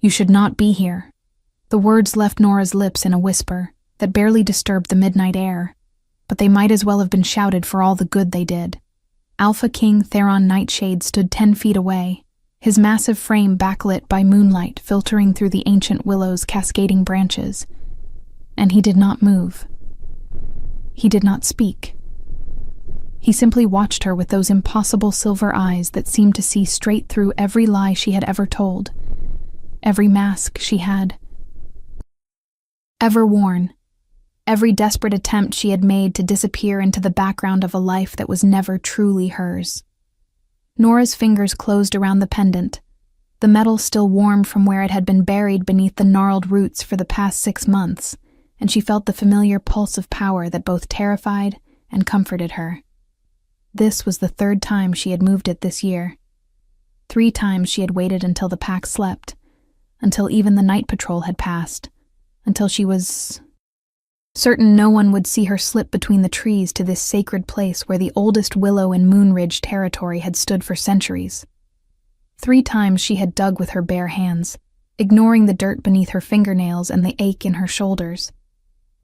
You should not be here." The words left Nora's lips in a whisper that barely disturbed the midnight air, but they might as well have been shouted for all the good they did. Alpha King Theron Nightshade stood 10 feet away, his massive frame backlit by moonlight filtering through the ancient willow's cascading branches. And he did not move. He did not speak. He simply watched her with those impossible silver eyes that seemed to see straight through every lie she had ever told, every mask she had ever worn, every desperate attempt she had made to disappear into the background of a life that was never truly hers. Nora's fingers closed around the pendant, the metal still warm from where it had been buried beneath the gnarled roots for the past 6 months, and she felt the familiar pulse of power that both terrified and comforted her. This was the 3rd time she had moved it this year. 3 times she had waited until the pack slept, until even the night patrol had passed, until she was certain no one would see her slip between the trees to this sacred place where the oldest willow in Moonridge territory had stood for centuries. 3 times she had dug with her bare hands, ignoring the dirt beneath her fingernails and the ache in her shoulders,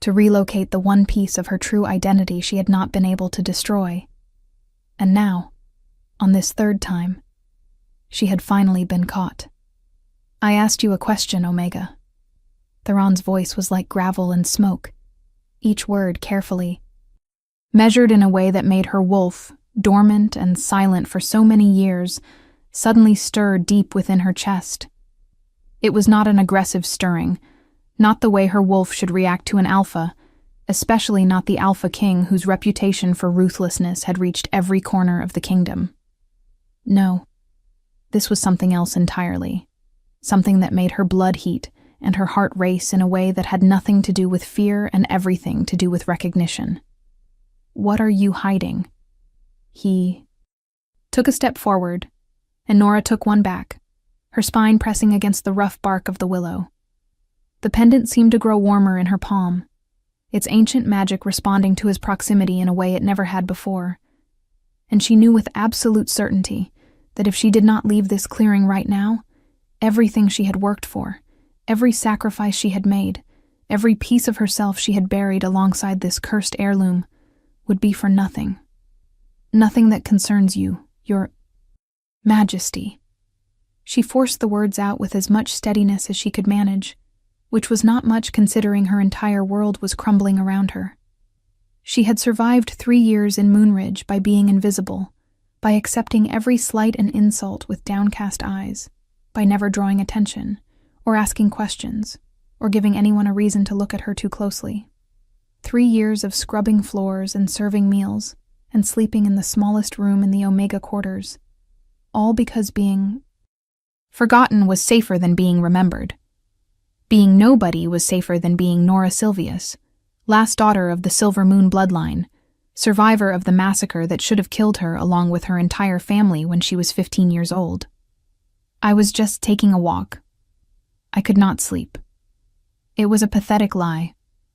to relocate the one piece of her true identity she had not been able to destroy. And now, on this 3rd time, she had finally been caught. "I asked you a question, Omega." Theron's voice was like gravel and smoke, each word carefully measured in a way that made her wolf, dormant and silent for so many years, suddenly stir deep within her chest. It was not an aggressive stirring, not the way her wolf should react to an alpha, especially not the Alpha King whose reputation for ruthlessness had reached every corner of the kingdom. No, this was something else entirely, something that made her blood heat and her heart race in a way that had nothing to do with fear and everything to do with recognition. "What are you hiding?" He took a step forward, and Nora took one back, her spine pressing against the rough bark of the willow. The pendant seemed to grow warmer in her palm, its ancient magic responding to his proximity in a way it never had before. And she knew with absolute certainty that if she did not leave this clearing right now, everything she had worked for, every sacrifice she had made, every piece of herself she had buried alongside this cursed heirloom, would be for nothing. Nothing that concerns you, your Majesty. She forced the words out with as much steadiness as she could manage, which was not much considering her entire world was crumbling around her. She had survived 3 years in Moonridge by being invisible, by accepting every slight and insult with downcast eyes, by never drawing attention, or asking questions, or giving anyone a reason to look at her too closely. 3 years of scrubbing floors and serving meals, and sleeping in the smallest room in the Omega quarters, all because being forgotten was safer than being remembered. Being nobody was safer than being Nora Silvius, last daughter of the Silver Moon bloodline, survivor of the massacre that should have killed her along with her entire family when she was 15 years old. I was just taking a walk. I could not sleep. It was a pathetic lie,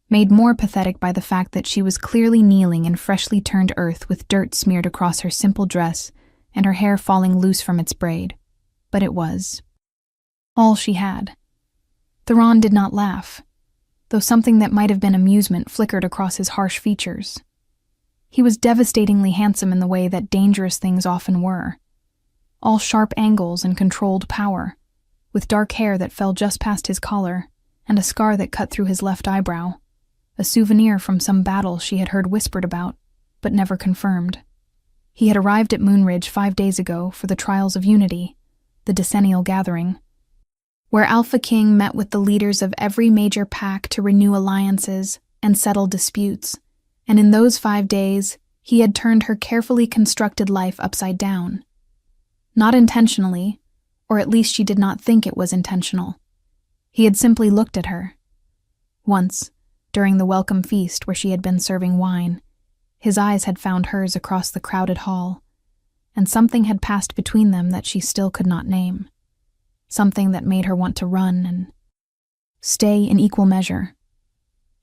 made more pathetic by the fact that she was clearly kneeling in freshly turned earth with dirt smeared across her simple dress and her hair falling loose from its braid. But it was all she had. Theron did not laugh, though something that might have been amusement flickered across his harsh features. He was devastatingly handsome in the way that dangerous things often were, all sharp angles and controlled power, with dark hair that fell just past his collar and a scar that cut through his left eyebrow, a souvenir from some battle she had heard whispered about, but never confirmed. He had arrived at Moonridge 5 days ago for the Trials of Unity, the decennial gathering, where Alpha King met with the leaders of every major pack to renew alliances and settle disputes, and in those 5 days, he had turned her carefully constructed life upside down. Not intentionally, or at least she did not think it was intentional. He had simply looked at her. Once, during the welcome feast where she had been serving wine, his eyes had found hers across the crowded hall, and something had passed between them that she still could not name. Something that made her want to run and stay in equal measure.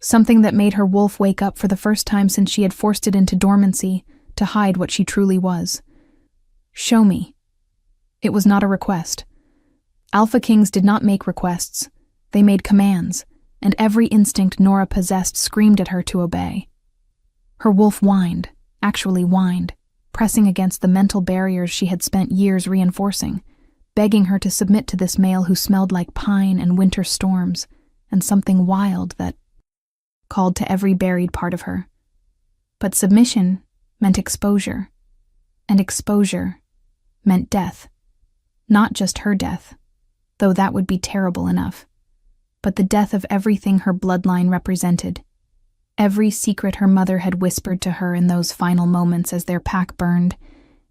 Something that made her wolf wake up for the first time since she had forced it into dormancy to hide what she truly was. "Show me." It was not a request. Alpha Kings did not make requests. They made commands, and every instinct Nora possessed screamed at her to obey. Her wolf whined, actually whined, pressing against the mental barriers she had spent years reinforcing, begging her to submit to this male who smelled like pine and winter storms, and something wild that called to every buried part of her. But submission meant exposure, and exposure meant death. Not just her death, though that would be terrible enough, but the death of everything her bloodline represented. Every secret her mother had whispered to her in those final moments as their pack burned,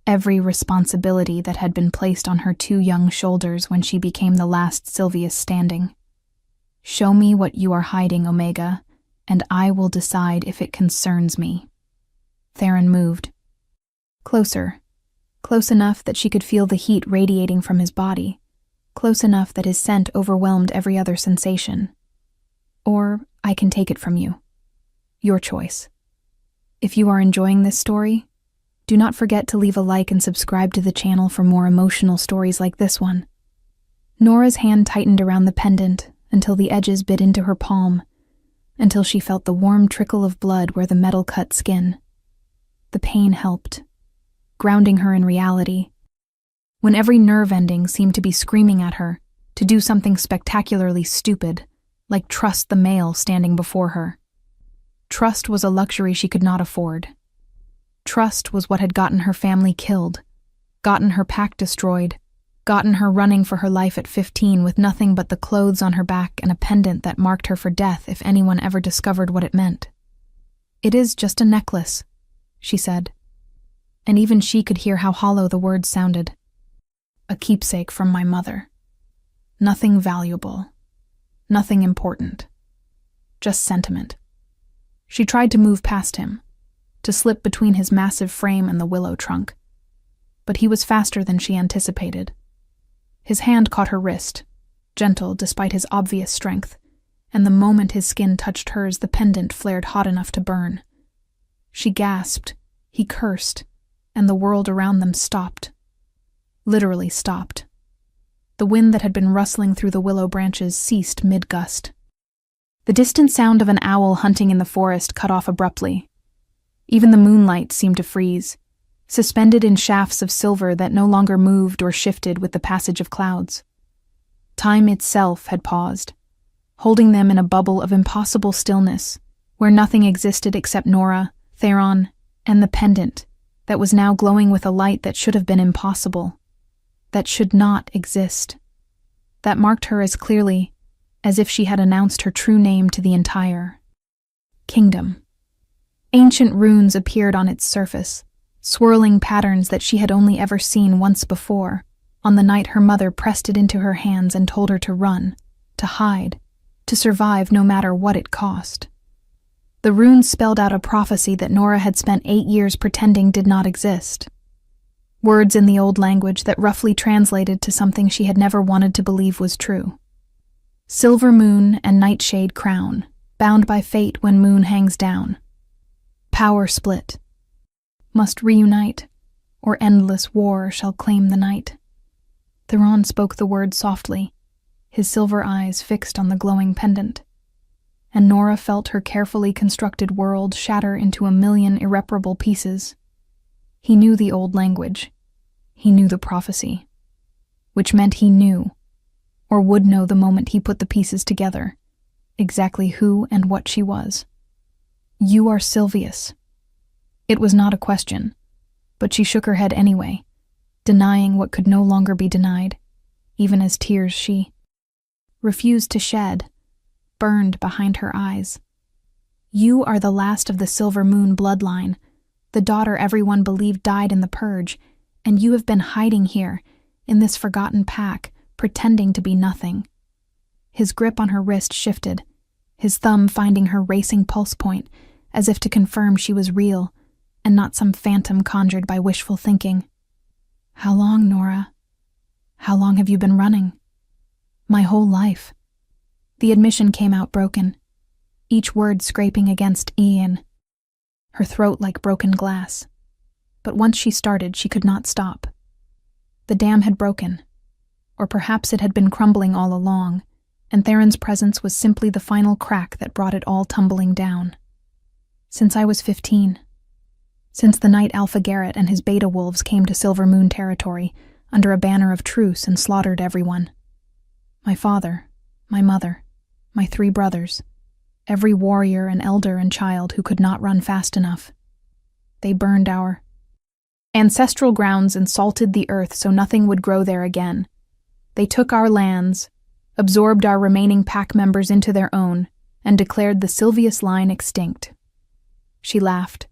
every responsibility that had been placed on her two young shoulders when she became the last Sylvius standing. Show me what you are hiding, Omega, and I will decide if it concerns me. Theron moved. Closer. Close enough that she could feel the heat radiating from his body. Close enough that his scent overwhelmed every other sensation. Or I can take it from you. Your choice. If you are enjoying this story, do not forget to leave a like and subscribe to the channel for more emotional stories like this one. Nora's hand tightened around the pendant until the edges bit into her palm, until she felt the warm trickle of blood where the metal cut skin. The pain helped, grounding her in reality. When every nerve ending seemed to be screaming at her to do something spectacularly stupid, like trust the male standing before her. Trust was a luxury she could not afford. Trust was what had gotten her family killed, gotten her pack destroyed, gotten her running for her life at 15 with nothing but the clothes on her back and a pendant that marked her for death if anyone ever discovered what it meant. It is just a necklace, she said, and even she could hear how hollow the words sounded. A keepsake from my mother. Nothing valuable. Nothing important. Just sentiment. She tried to move past him, to slip between his massive frame and the willow trunk. But he was faster than she anticipated. His hand caught her wrist, gentle despite his obvious strength, and the moment his skin touched hers, the pendant flared hot enough to burn. She gasped, he cursed, and the world around them stopped. Literally stopped. The wind that had been rustling through the willow branches ceased mid-gust. The distant sound of an owl hunting in the forest cut off abruptly. Even the moonlight seemed to freeze, suspended in shafts of silver that no longer moved or shifted with the passage of clouds. Time itself had paused, holding them in a bubble of impossible stillness, where nothing existed except Nora, Theron, and the pendant that was now glowing with a light that should have been impossible, that should not exist, that marked her as clearly as if she had announced her true name to the entire kingdom. Ancient runes appeared on its surface, swirling patterns that she had only ever seen once before, on the night her mother pressed it into her hands and told her to run, to hide, to survive no matter what it cost. The runes spelled out a prophecy that Nora had spent 8 years pretending did not exist. Words in the old language that roughly translated to something she had never wanted to believe was true. Silver moon and nightshade crown, bound by fate when moon hangs down. Power split. Must reunite, or endless war shall claim the night. Theron spoke the words softly, his silver eyes fixed on the glowing pendant, and Nora felt her carefully constructed world shatter into a million irreparable pieces. He knew the old language. He knew the prophecy, which meant he knew, or would know the moment he put the pieces together, exactly who and what she was. You are Sylvius. It was not a question, but she shook her head anyway, denying what could no longer be denied, even as tears she refused to shed, burned behind her eyes. You are the last of the Silver Moon bloodline, the daughter everyone believed died in the purge, and you have been hiding here, in this forgotten pack, pretending to be nothing. His grip on her wrist shifted, his thumb finding her racing pulse point, as if to confirm she was real, and not some phantom conjured by wishful thinking. How long, Nora? How long have you been running? My whole life. The admission came out broken, each word scraping against Ian, her throat like broken glass. But once she started, she could not stop. The dam had broken, or perhaps it had been crumbling all along, and Theron's presence was simply the final crack that brought it all tumbling down. Since I was 15. Since the night Alpha Garrett and his beta wolves came to Silver Moon territory under a banner of truce and slaughtered everyone. My father, my mother, my 3 brothers, every warrior and elder and child who could not run fast enough. They burned our ancestral grounds and salted the earth so nothing would grow there again. They took our lands, absorbed our remaining pack members into their own, and declared the Sylvius line extinct. She laughed,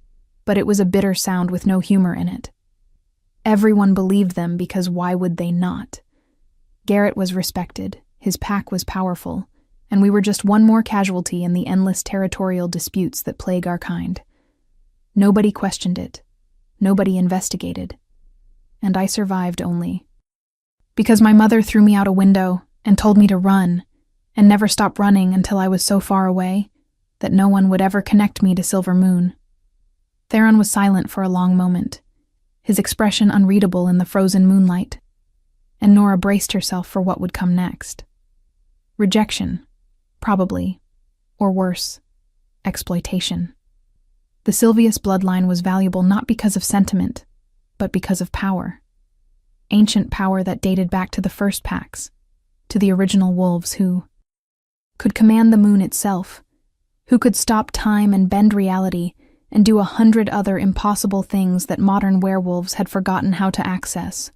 but it was a bitter sound with no humor in it. Everyone believed them because why would they not? Garrett was respected, his pack was powerful, and we were just one more casualty in the endless territorial disputes that plague our kind. Nobody questioned it. Nobody investigated. And I survived only because my mother threw me out a window and told me to run, and never stop running until I was so far away that no one would ever connect me to Silver Moon. Theron was silent for a long moment, his expression unreadable in the frozen moonlight, and Nora braced herself for what would come next. Rejection, probably, or worse, exploitation. The Sylvius bloodline was valuable not because of sentiment, but because of power. Ancient power that dated back to the first packs, to the original wolves who could command the moon itself, who could stop time and bend reality and do 100 other impossible things that modern werewolves had forgotten how to access.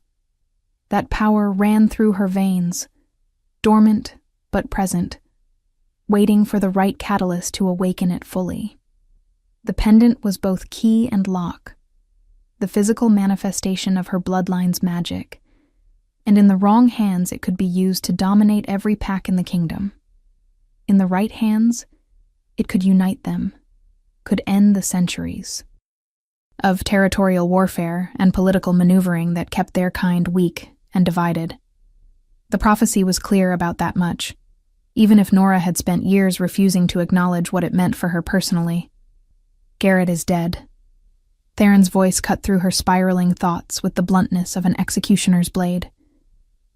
That power ran through her veins, dormant but present, waiting for the right catalyst to awaken it fully. The pendant was both key and lock, the physical manifestation of her bloodline's magic, and in the wrong hands it could be used to dominate every pack in the kingdom. In the right hands, it could unite them, could end the centuries of territorial warfare and political maneuvering that kept their kind weak and divided. The prophecy was clear about that much, even if Nora had spent years refusing to acknowledge what it meant for her personally. Garrett is dead. Theron's voice cut through her spiraling thoughts with the bluntness of an executioner's blade.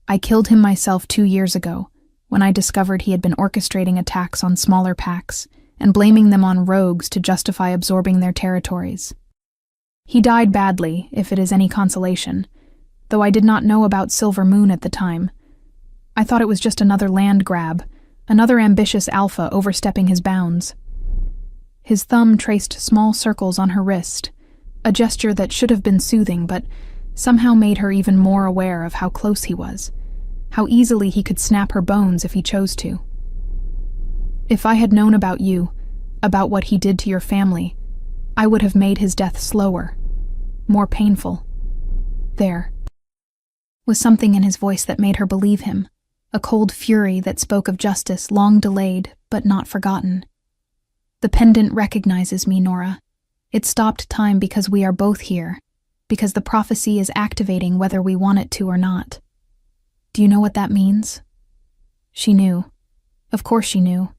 I killed him myself 2 years ago, when I discovered he had been orchestrating attacks on smaller packs and blaming them on rogues to justify absorbing their territories. He died badly, if it is any consolation, though I did not know about Silver Moon at the time. I thought it was just another land grab, another ambitious alpha overstepping his bounds. His thumb traced small circles on her wrist, a gesture that should have been soothing but somehow made her even more aware of how close he was, how easily he could snap her bones if he chose to. If I had known about you, about what he did to your family, I would have made his death slower, more painful. There was something in his voice that made her believe him, a cold fury that spoke of justice long delayed but not forgotten. The pendant recognizes me, Nora. It stopped time because we are both here, because the prophecy is activating whether we want it to or not. Do you know what that means? She knew. Of course she knew.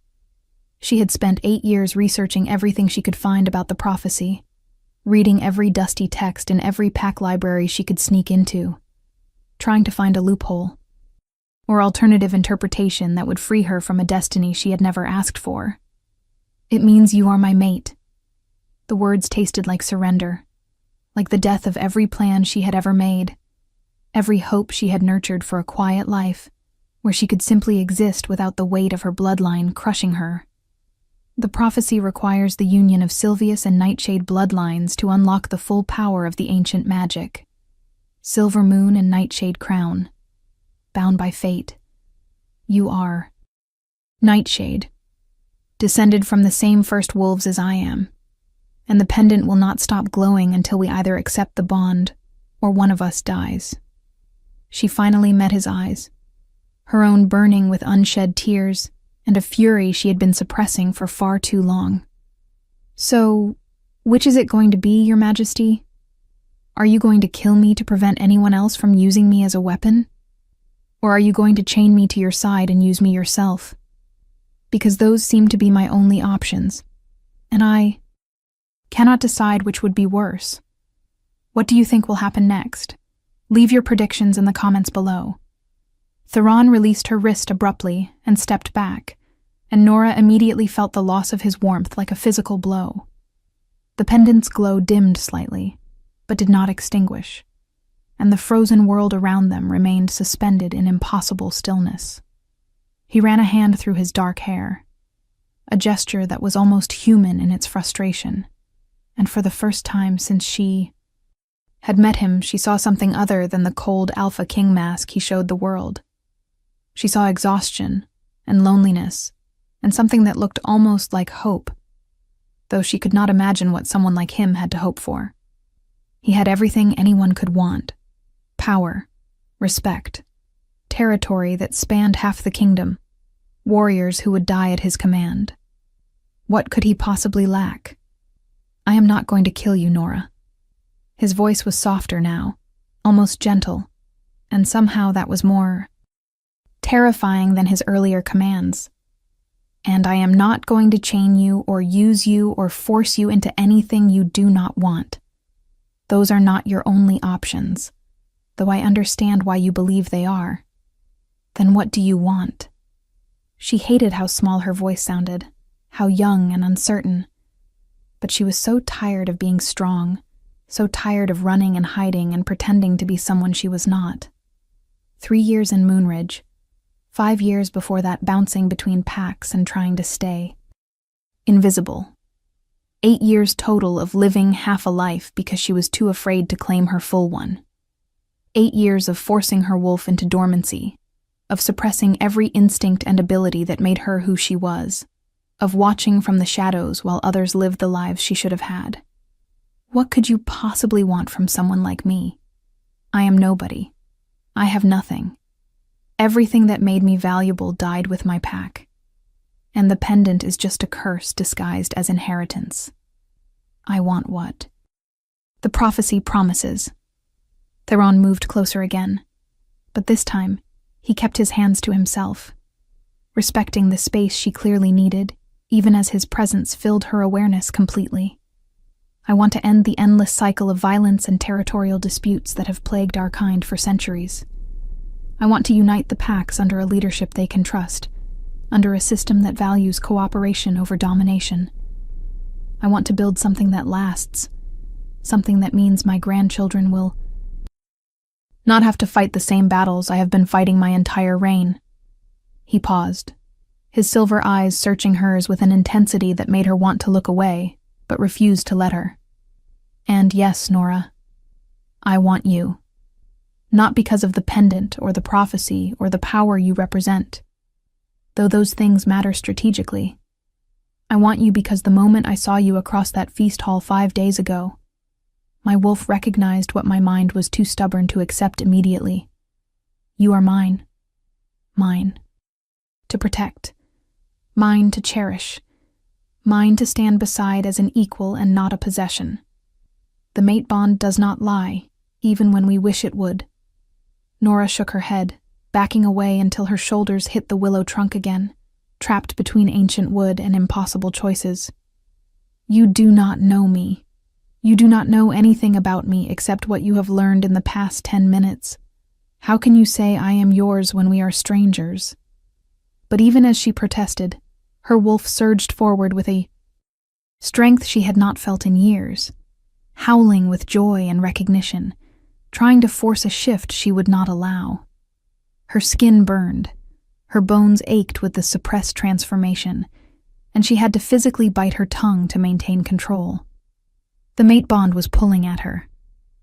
She had spent 8 years researching everything she could find about the prophecy, reading every dusty text in every pack library she could sneak into, trying to find a loophole, or alternative interpretation that would free her from a destiny she had never asked for. It means you are my mate. The words tasted like surrender, like the death of every plan she had ever made, every hope she had nurtured for a quiet life, where she could simply exist without the weight of her bloodline crushing her. The prophecy requires the union of Sylvius and Nightshade bloodlines to unlock the full power of the ancient magic. Silver Moon and Nightshade crown. Bound by fate. You are Nightshade, descended from the same first wolves as I am, and the pendant will not stop glowing until we either accept the bond or one of us dies. She finally met his eyes, her own burning with unshed tears and a fury she had been suppressing for far too long. So, which is it going to be, Your Majesty? Are you going to kill me to prevent anyone else from using me as a weapon? Or are you going to chain me to your side and use me yourself? Because those seem to be my only options, and I cannot decide which would be worse. What do you think will happen next? Leave your predictions in the comments below. Theron released her wrist abruptly and stepped back, and Nora immediately felt the loss of his warmth like a physical blow. The pendant's glow dimmed slightly, but did not extinguish, and the frozen world around them remained suspended in impossible stillness. He ran a hand through his dark hair, a gesture that was almost human in its frustration, and for the first time since she had met him, she saw something other than the cold Alpha King mask he showed the world. She saw exhaustion and loneliness, and something that looked almost like hope, though she could not imagine what someone like him had to hope for. He had everything anyone could want: power, respect, territory that spanned half the kingdom, warriors who would die at his command. What could he possibly lack? "I am not going to kill you, Nora." His voice was softer now, almost gentle, and somehow that was more terrifying than his earlier commands. "And I am not going to chain you or use you or force you into anything you do not want. Those are not your only options, though I understand why you believe they are. Then what do you want?" She hated how small her voice sounded, how young and uncertain. But she was so tired of being strong, so tired of running and hiding and pretending to be someone she was not. 3 years in Moonridge, 5 years before that bouncing between packs and trying to stay invisible. 8 years total of living half a life because she was too afraid to claim her full one. 8 years of forcing her wolf into dormancy, of suppressing every instinct and ability that made her who she was, of watching from the shadows while others lived the lives she should have had. What could you possibly want from someone like me? I am nobody. I have nothing. Everything that made me valuable died with my pack. And the pendant is just a curse disguised as inheritance. I want what? The prophecy promises. Theron moved closer again, but this time he kept his hands to himself, respecting the space she clearly needed, even as his presence filled her awareness completely. I want to end the endless cycle of violence and territorial disputes that have plagued our kind for centuries. I want to unite the packs under a leadership they can trust, under a system that values cooperation over domination. I want to build something that lasts, something that means my grandchildren will not have to fight the same battles I have been fighting my entire reign. He paused, his silver eyes searching hers with an intensity that made her want to look away, but refused to let her. And yes, Nora, I want you. Not because of the pendant or the prophecy or the power you represent, though those things matter strategically. I want you because the moment I saw you across that feast hall 5 days ago, my wolf recognized what my mind was too stubborn to accept immediately. You are mine. Mine. To protect. Mine to cherish. Mine to stand beside as an equal and not a possession. The mate bond does not lie, even when we wish it would. Nora shook her head, backing away until her shoulders hit the willow trunk again, trapped between ancient wood and impossible choices. You do not know me. You do not know anything about me except what you have learned in the past 10 minutes. How can you say I am yours when we are strangers? But even as she protested, her wolf surged forward with a strength she had not felt in years, howling with joy and recognition, trying to force a shift she would not allow. Her skin burned, her bones ached with the suppressed transformation, and she had to physically bite her tongue to maintain control. The mate bond was pulling at her,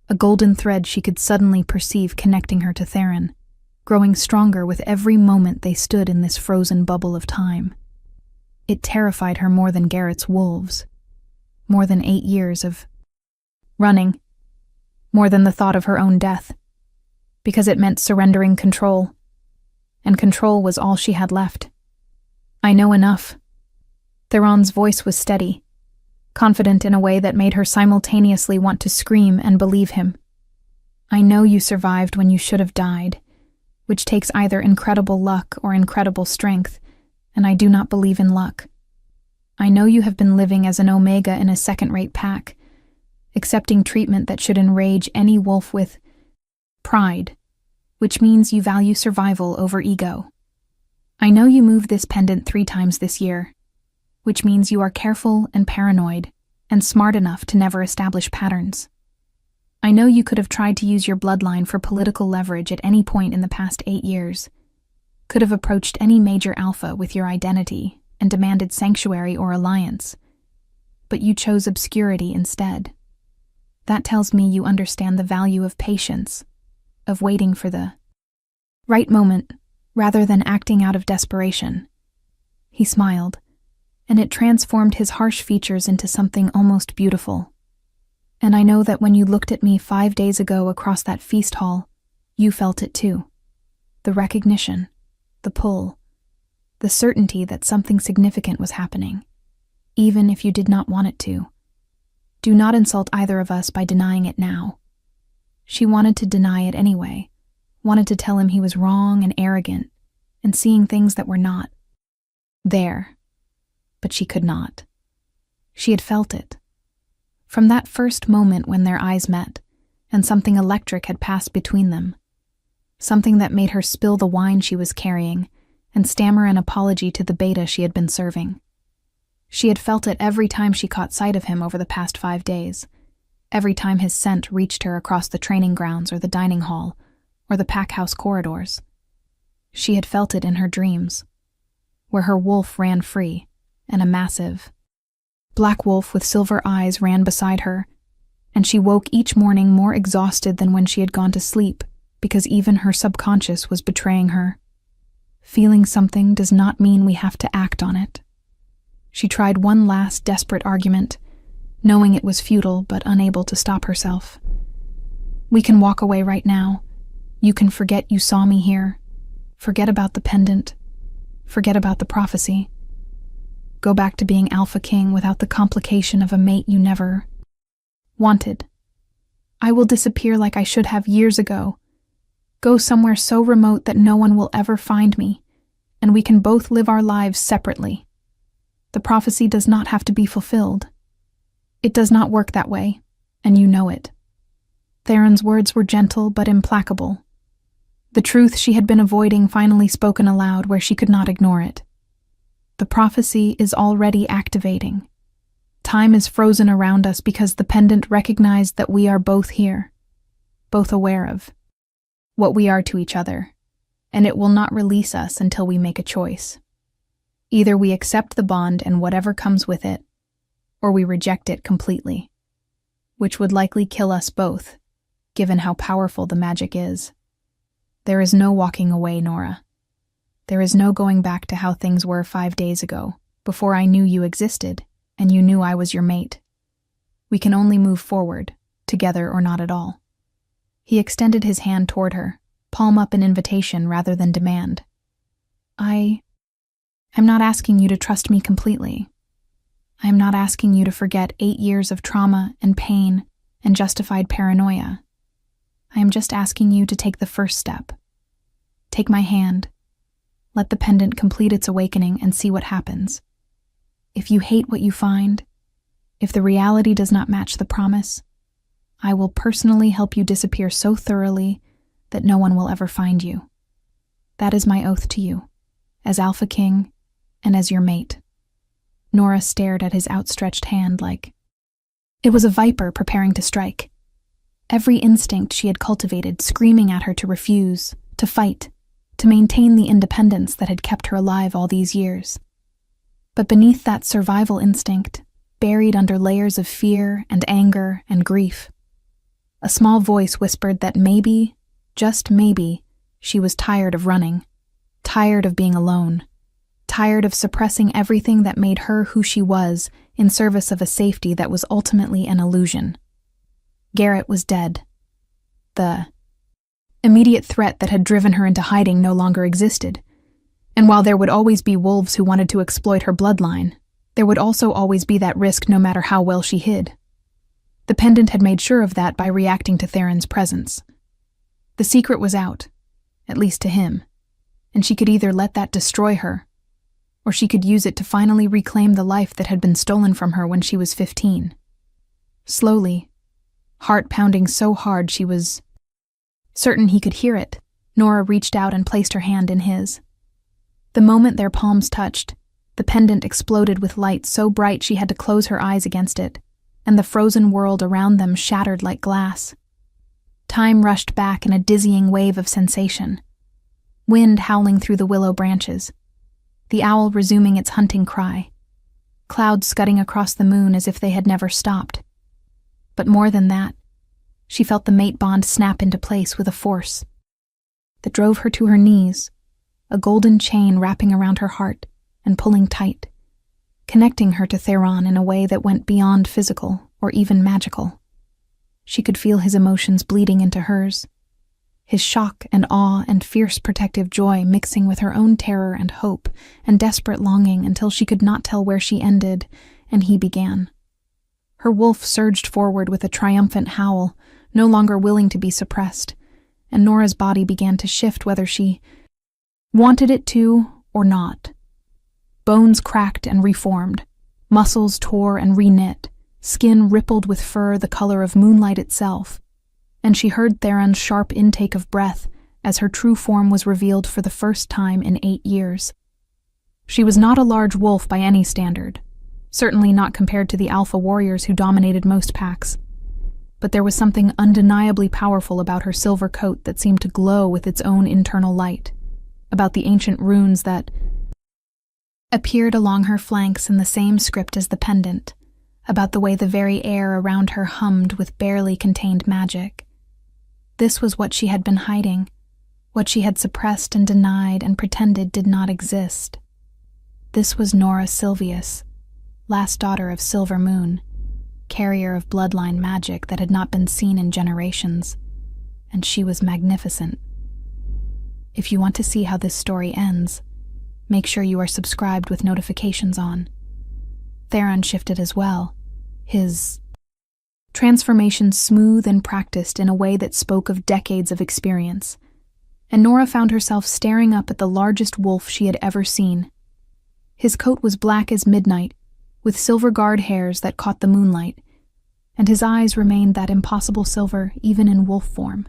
a golden thread she could suddenly perceive connecting her to Theron, growing stronger with every moment they stood in this frozen bubble of time. It terrified her more than Garrett's wolves, more than 8 years of running, more than the thought of her own death, because it meant surrendering control, and control was all she had left. I know enough. Theron's voice was steady, confident in a way that made her simultaneously want to scream and believe him. I know you survived when you should have died, which takes either incredible luck or incredible strength, and I do not believe in luck. I know you have been living as an omega in a second-rate pack, accepting treatment that should enrage any wolf with pride, which means you value survival over ego. I know you moved this pendant 3 times this year, which means you are careful and paranoid and smart enough to never establish patterns. I know you could have tried to use your bloodline for political leverage at any point in the past 8 years, could have approached any major alpha with your identity and demanded sanctuary or alliance, but you chose obscurity instead. That tells me you understand the value of patience, of waiting for the right moment rather than acting out of desperation. He smiled, and it transformed his harsh features into something almost beautiful. And I know that when you looked at me 5 days ago across that feast hall, you felt it too. The recognition, the pull, the certainty that something significant was happening, even if you did not want it to. Do not insult either of us by denying it now. She wanted to deny it anyway, wanted to tell him he was wrong and arrogant, and seeing things that were not there. But she could not. She had felt it. From that first moment when their eyes met, and something electric had passed between them. Something that made her spill the wine she was carrying, and stammer an apology to the beta she had been serving. She had felt it every time she caught sight of him over the past 5 days, every time his scent reached her across the training grounds or the dining hall, or the pack house corridors. She had felt it in her dreams, where her wolf ran free, and a massive black wolf with silver eyes ran beside her, and she woke each morning more exhausted than when she had gone to sleep, because even her subconscious was betraying her. Feeling something does not mean we have to act on it. She tried one last desperate argument, knowing it was futile but unable to stop herself. We can walk away right now. You can forget you saw me here. Forget about the pendant. Forget about the prophecy. Go back to being Alpha King without the complication of a mate you never wanted. I will disappear like I should have years ago. Go somewhere so remote that no one will ever find me, and we can both live our lives separately. The prophecy does not have to be fulfilled. It does not work that way, and you know it. Theron's words were gentle but implacable. The truth she had been avoiding finally spoken aloud where she could not ignore it. The prophecy is already activating. Time is frozen around us because the pendant recognized that we are both here, both aware of what we are to each other, and it will not release us until we make a choice. Either we accept the bond and whatever comes with it, or we reject it completely, which would likely kill us both, given how powerful the magic is. There is no walking away, Nora. There is no going back to how things were 5 days ago, before I knew you existed, and you knew I was your mate. We can only move forward, together or not at all. He extended his hand toward her, palm up in invitation rather than demand. I'm not asking you to trust me completely. I am not asking you to forget 8 years of trauma and pain and justified paranoia. I am just asking you to take the first step. Take my hand. Let the pendant complete its awakening and see what happens. If you hate what you find, if the reality does not match the promise, I will personally help you disappear so thoroughly that no one will ever find you. That is my oath to you, as Alpha King and as your mate. Nora stared at his outstretched hand like it was a viper preparing to strike. Every instinct she had cultivated screaming at her to refuse, to fight, to maintain the independence that had kept her alive all these years. But beneath that survival instinct, buried under layers of fear and anger and grief, a small voice whispered that maybe, just maybe, she was tired of running, tired of being alone, tired of suppressing everything that made her who she was in service of a safety that was ultimately an illusion. Garrett was dead. The immediate threat that had driven her into hiding no longer existed, and while there would always be wolves who wanted to exploit her bloodline, there would also always be that risk no matter how well she hid. The pendant had made sure of that by reacting to Theron's presence. The secret was out, at least to him, and she could either let that destroy her, or she could use it to finally reclaim the life that had been stolen from her when she was 15. Slowly, heart pounding so hard she was certain he could hear it, Nora reached out and placed her hand in his. The moment their palms touched, the pendant exploded with light so bright she had to close her eyes against it, and the frozen world around them shattered like glass. Time rushed back in a dizzying wave of sensation. Wind howling through the willow branches. The owl resuming its hunting cry. Clouds scudding across the moon as if they had never stopped. But more than that, she felt the mate bond snap into place with a force that drove her to her knees, a golden chain wrapping around her heart and pulling tight, connecting her to Theron in a way that went beyond physical or even magical. She could feel his emotions bleeding into hers, his shock and awe and fierce protective joy mixing with her own terror and hope and desperate longing until she could not tell where she ended and he began. Her wolf surged forward with a triumphant howl, no longer willing to be suppressed, and Nora's body began to shift whether she wanted it to or not. Bones cracked and reformed, muscles tore and reknit, skin rippled with fur the color of moonlight itself, and she heard Theron's sharp intake of breath as her true form was revealed for the first time in 8 years. She was not a large wolf by any standard, certainly not compared to the alpha warriors who dominated most packs, but there was something undeniably powerful about her silver coat that seemed to glow with its own internal light, about the ancient runes that appeared along her flanks in the same script as the pendant, about the way the very air around her hummed with barely contained magic. This was what she had been hiding, what she had suppressed and denied and pretended did not exist. This was Nora Silvius, last daughter of Silver Moon, carrier of bloodline magic that had not been seen in generations, and she was magnificent. If you want to see how this story ends, make sure you are subscribed with notifications on. Theron shifted as well, his transformation smooth and practiced in a way that spoke of decades of experience, and Nora found herself staring up at the largest wolf she had ever seen. His coat was black as midnight, with silver guard hairs that caught the moonlight, and his eyes remained that impossible silver even in wolf form,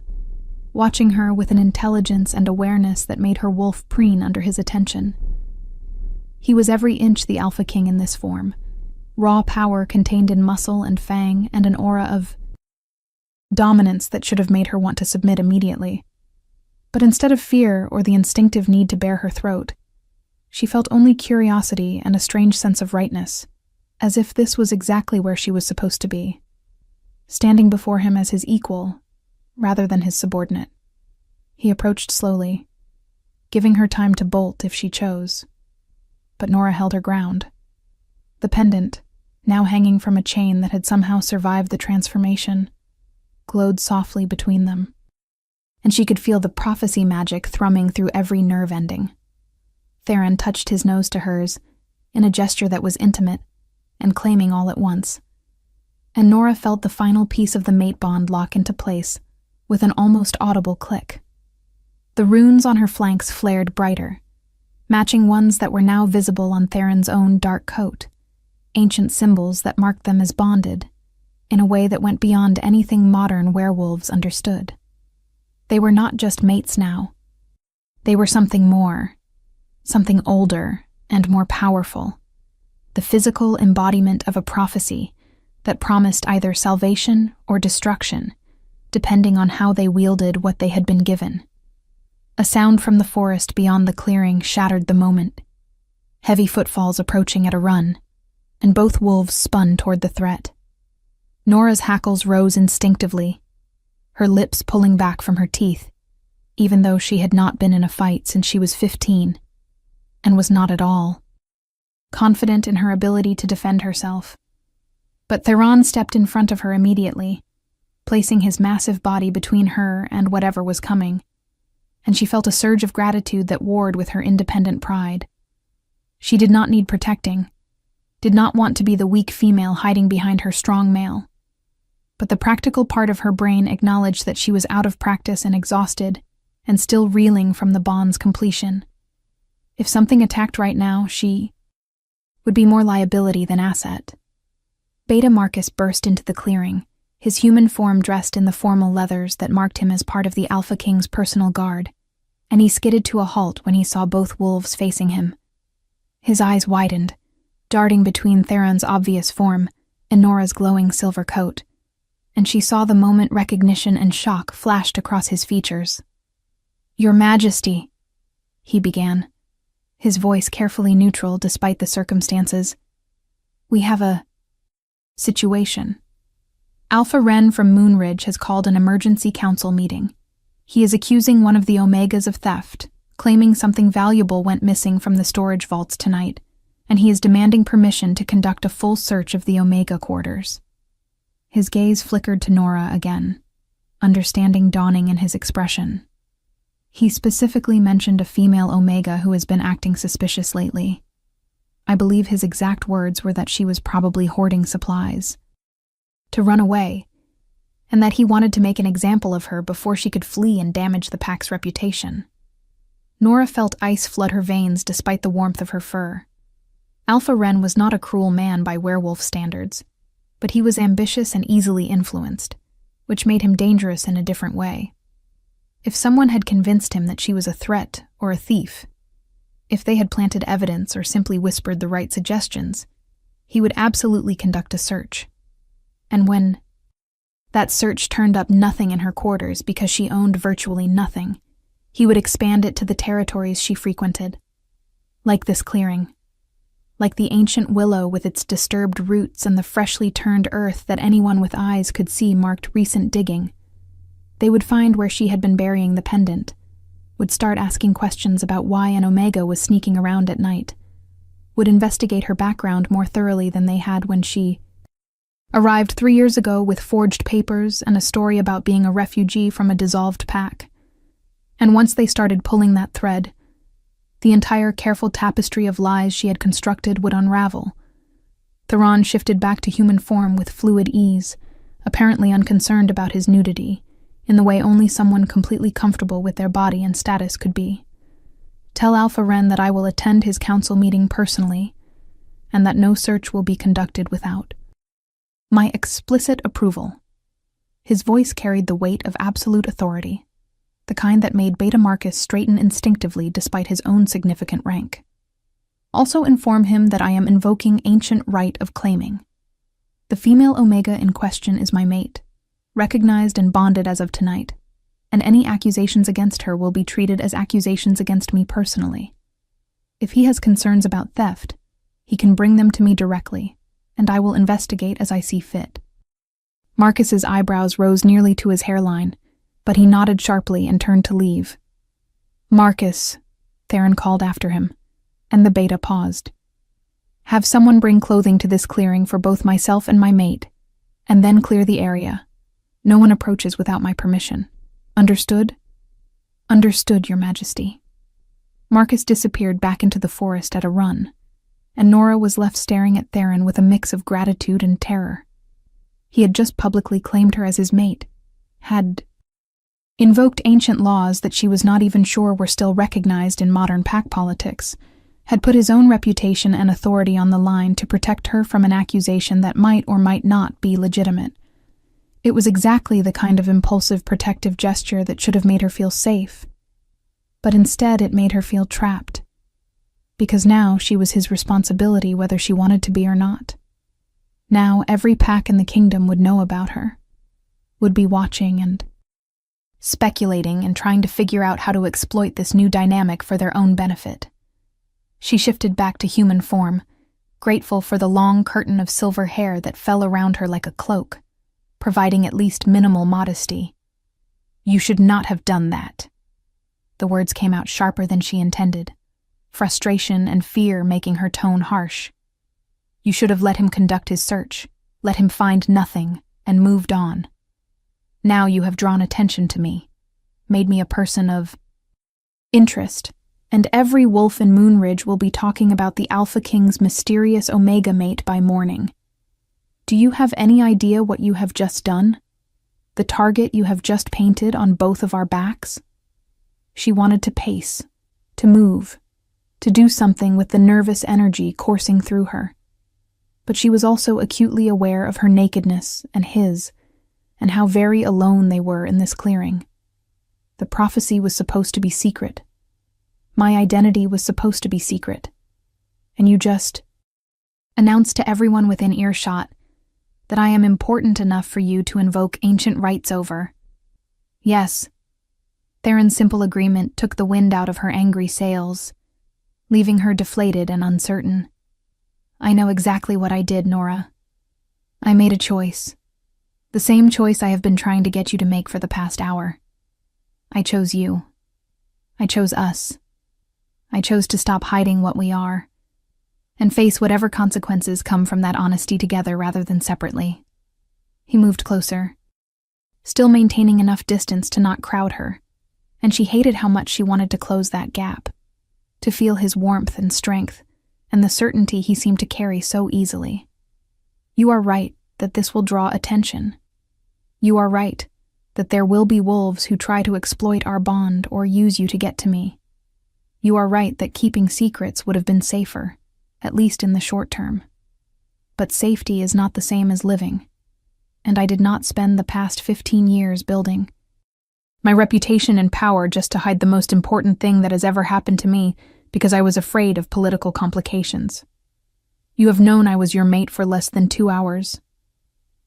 watching her with an intelligence and awareness that made her wolf preen under his attention. He was every inch the Alpha King in this form, raw power contained in muscle and fang and an aura of dominance that should have made her want to submit immediately. But instead of fear or the instinctive need to bare her throat, she felt only curiosity and a strange sense of rightness, as if this was exactly where she was supposed to be, standing before him as his equal, rather than his subordinate. He approached slowly, giving her time to bolt if she chose. But Nora held her ground. The pendant, now hanging from a chain that had somehow survived the transformation, glowed softly between them, and she could feel the prophecy magic thrumming through every nerve ending. Theron touched his nose to hers, in a gesture that was intimate, and claiming all at once, and Nora felt the final piece of the mate bond lock into place, with an almost audible click. The runes on her flanks flared brighter, matching ones that were now visible on Theron's own dark coat, ancient symbols that marked them as bonded, in a way that went beyond anything modern werewolves understood. They were not just mates now. They were something more, something older and more powerful, the physical embodiment of a prophecy that promised either salvation or destruction, depending on how they wielded what they had been given. A sound from the forest beyond the clearing shattered the moment. Heavy footfalls approaching at a run, and both wolves spun toward the threat. Nora's hackles rose instinctively, her lips pulling back from her teeth, even though she had not been in a fight since she was 15, and was not at all confident in her ability to defend herself. But Theron stepped in front of her immediately, placing his massive body between her and whatever was coming, and she felt a surge of gratitude that warred with her independent pride. She did not need protecting, did not want to be the weak female hiding behind her strong male. But the practical part of her brain acknowledged that she was out of practice and exhausted, and still reeling from the bond's completion. If something attacked right now, she would be more liability than asset. Beta Marcus burst into the clearing, his human form dressed in the formal leathers that marked him as part of the Alpha King's personal guard, and he skidded to a halt when he saw both wolves facing him. His eyes widened, darting between Theron's obvious form and Nora's glowing silver coat, and she saw the moment recognition and shock flashed across his features. "Your Majesty," he began, his voice carefully neutral despite the circumstances. "We have a situation. Alpha Ren from Moonridge has called an emergency council meeting. He is accusing one of the Omegas of theft, claiming something valuable went missing from the storage vaults tonight, and he is demanding permission to conduct a full search of the Omega quarters." His gaze flickered to Nora again, understanding dawning in his expression. He specifically mentioned a female Omega who has been acting suspicious lately. I believe his exact words were that she was probably hoarding supplies to run away, and that he wanted to make an example of her before she could flee and damage the pack's reputation. Nora felt ice flood her veins despite the warmth of her fur. Alpha Ren was not a cruel man by werewolf standards, but he was ambitious and easily influenced, which made him dangerous in a different way. If someone had convinced him that she was a threat or a thief, if they had planted evidence or simply whispered the right suggestions, he would absolutely conduct a search. And when that search turned up nothing in her quarters because she owned virtually nothing, he would expand it to the territories she frequented. Like this clearing. Like the ancient willow with its disturbed roots and the freshly turned earth that anyone with eyes could see marked recent digging. They would find where she had been burying the pendant, would start asking questions about why an Omega was sneaking around at night, would investigate her background more thoroughly than they had when she arrived 3 years ago with forged papers and a story about being a refugee from a dissolved pack. And once they started pulling that thread, the entire careful tapestry of lies she had constructed would unravel. Theron shifted back to human form with fluid ease, apparently unconcerned about his nudity, in the way only someone completely comfortable with their body and status could be. "Tell Alpha Ren that I will attend his council meeting personally, and that no search will be conducted without my explicit approval." His voice carried the weight of absolute authority, the kind that made Beta Marcus straighten instinctively despite his own significant rank. "Also inform him that I am invoking ancient right of claiming. The female Omega in question is my mate, recognized and bonded as of tonight, and any accusations against her will be treated as accusations against me personally. If he has concerns about theft, he can bring them to me directly, and I will investigate as I see fit." Marcus's eyebrows rose nearly to his hairline, but he nodded sharply and turned to leave. "Marcus," Theron called after him, and the Beta paused. "Have someone bring clothing to this clearing for both myself and my mate, and then clear the area. No one approaches without my permission. Understood?" "Understood, Your Majesty." Marcus disappeared back into the forest at a run, and Nora was left staring at Theron with a mix of gratitude and terror. He had just publicly claimed her as his mate, had invoked ancient laws that she was not even sure were still recognized in modern pack politics, had put his own reputation and authority on the line to protect her from an accusation that might or might not be legitimate. It was exactly the kind of impulsive protective gesture that should have made her feel safe. But instead it made her feel trapped. Because now she was his responsibility whether she wanted to be or not. Now every pack in the kingdom would know about her, would be watching and speculating and trying to figure out how to exploit this new dynamic for their own benefit. She shifted back to human form, grateful for the long curtain of silver hair that fell around her like a cloak, providing at least minimal modesty. "You should not have done that." The words came out sharper than she intended, frustration and fear making her tone harsh. "You should have let him conduct his search, let him find nothing, and moved on. Now you have drawn attention to me, made me a person of interest, and every wolf in Moonridge will be talking about the Alpha King's mysterious Omega mate by morning. Do you have any idea what you have just done? The target you have just painted on both of our backs?" She wanted to pace, to move, to do something with the nervous energy coursing through her. But she was also acutely aware of her nakedness and his, and how very alone they were in this clearing. The prophecy was supposed to be secret. My identity was supposed to be secret. And you just announced to everyone within earshot that I am important enough for you to invoke ancient rites over. Yes. Theron's simple agreement took the wind out of her angry sails, leaving her deflated and uncertain. I know exactly what I did, Nora. I made a choice. The same choice I have been trying to get you to make for the past hour. I chose you. I chose us. I chose to stop hiding what we are, and face whatever consequences come from that honesty together rather than separately. He moved closer, still maintaining enough distance to not crowd her, and she hated how much she wanted to close that gap, to feel his warmth and strength, and the certainty he seemed to carry so easily. You are right that this will draw attention. You are right that there will be wolves who try to exploit our bond or use you to get to me. You are right that keeping secrets would have been safer, at least in the short term. But safety is not the same as living, and I did not spend the past 15 years building my reputation and power just to hide the most important thing that has ever happened to me because I was afraid of political complications. You have known I was your mate for less than 2 hours.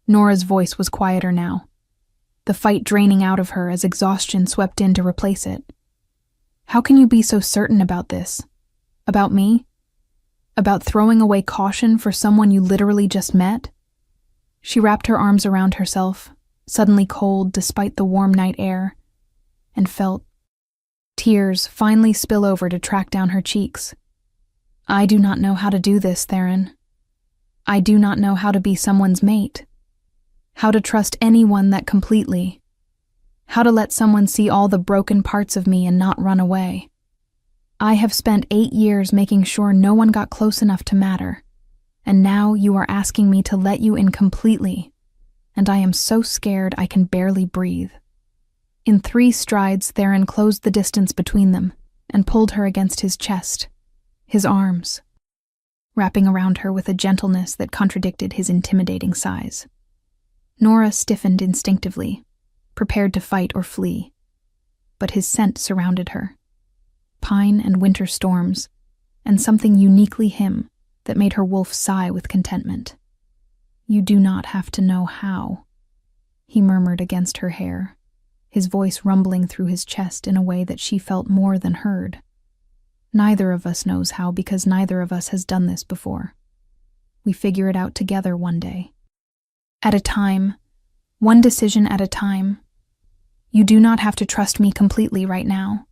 Nora's voice was quieter now, the fight draining out of her as exhaustion swept in to replace it. How can you be so certain about this? About me? About throwing away caution for someone you literally just met? She wrapped her arms around herself, suddenly cold despite the warm night air, and felt tears finally spill over to track down her cheeks. I do not know how to do this, Theron. I do not know how to be someone's mate. How to trust anyone that completely. How to let someone see all the broken parts of me and not run away. I have spent 8 years making sure no one got close enough to matter, and now you are asking me to let you in completely, and I am so scared I can barely breathe. In 3 strides, Theron closed the distance between them and pulled her against his chest, his arms, wrapping around her with a gentleness that contradicted his intimidating size. Nora stiffened instinctively, prepared to fight or flee, but his scent surrounded her. Pine and winter storms, and something uniquely him that made her wolf sigh with contentment. You do not have to know how, he murmured against her hair, his voice rumbling through his chest in a way that she felt more than heard. Neither of us knows how because neither of us has done this before. We figure it out together one day. At a time, one decision at a time. You do not have to trust me completely right now.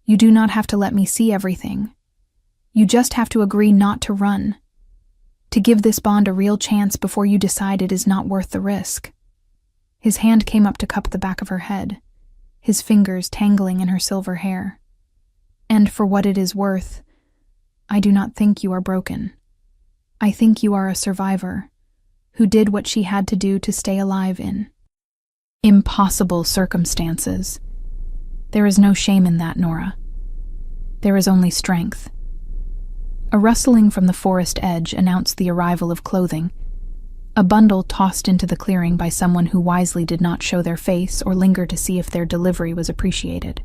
You do not have to let me see everything. You just have to agree not to run, to give this bond a real chance before you decide it is not worth the risk. His hand came up to cup the back of her head, his fingers tangling in her silver hair. And for what it is worth, I do not think you are broken. I think you are a survivor who did what she had to do to stay alive in impossible circumstances. There is no shame in that, Nora. There is only strength. A rustling from the forest edge announced the arrival of clothing, a bundle tossed into the clearing by someone who wisely did not show their face or linger to see if their delivery was appreciated.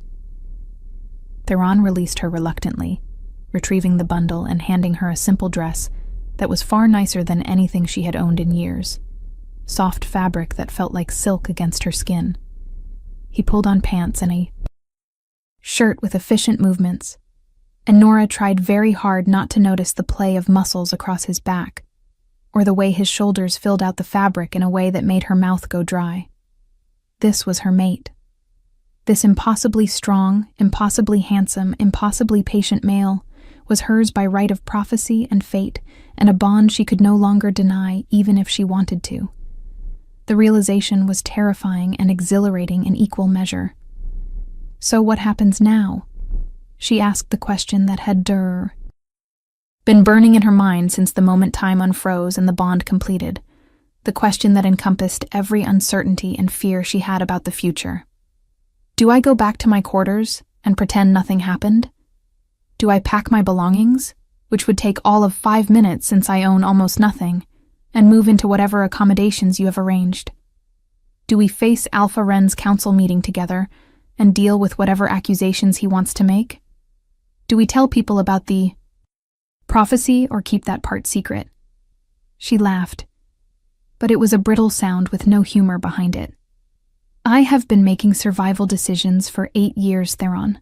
Theron released her reluctantly, retrieving the bundle and handing her a simple dress that was far nicer than anything she had owned in years, soft fabric that felt like silk against her skin. He pulled on pants and a shirt with efficient movements, and Nora tried very hard not to notice the play of muscles across his back, or the way his shoulders filled out the fabric in a way that made her mouth go dry. This was her mate. This impossibly strong, impossibly handsome, impossibly patient male was hers by right of prophecy and fate, and a bond she could no longer deny even if she wanted to. The realization was terrifying and exhilarating in equal measure. So what happens now? She asked the question that had been burning in her mind since the moment time unfroze and the bond completed, the question that encompassed every uncertainty and fear she had about the future. Do I go back to my quarters and pretend nothing happened? Do I pack my belongings, which would take all of 5 minutes since I own almost nothing, and move into whatever accommodations you have arranged? Do we face Alpha Wren's council meeting together and deal with whatever accusations he wants to make? Do we tell people about the prophecy or keep that part secret? She laughed, but it was a brittle sound with no humor behind it. I have been making survival decisions for 8 years, Theron.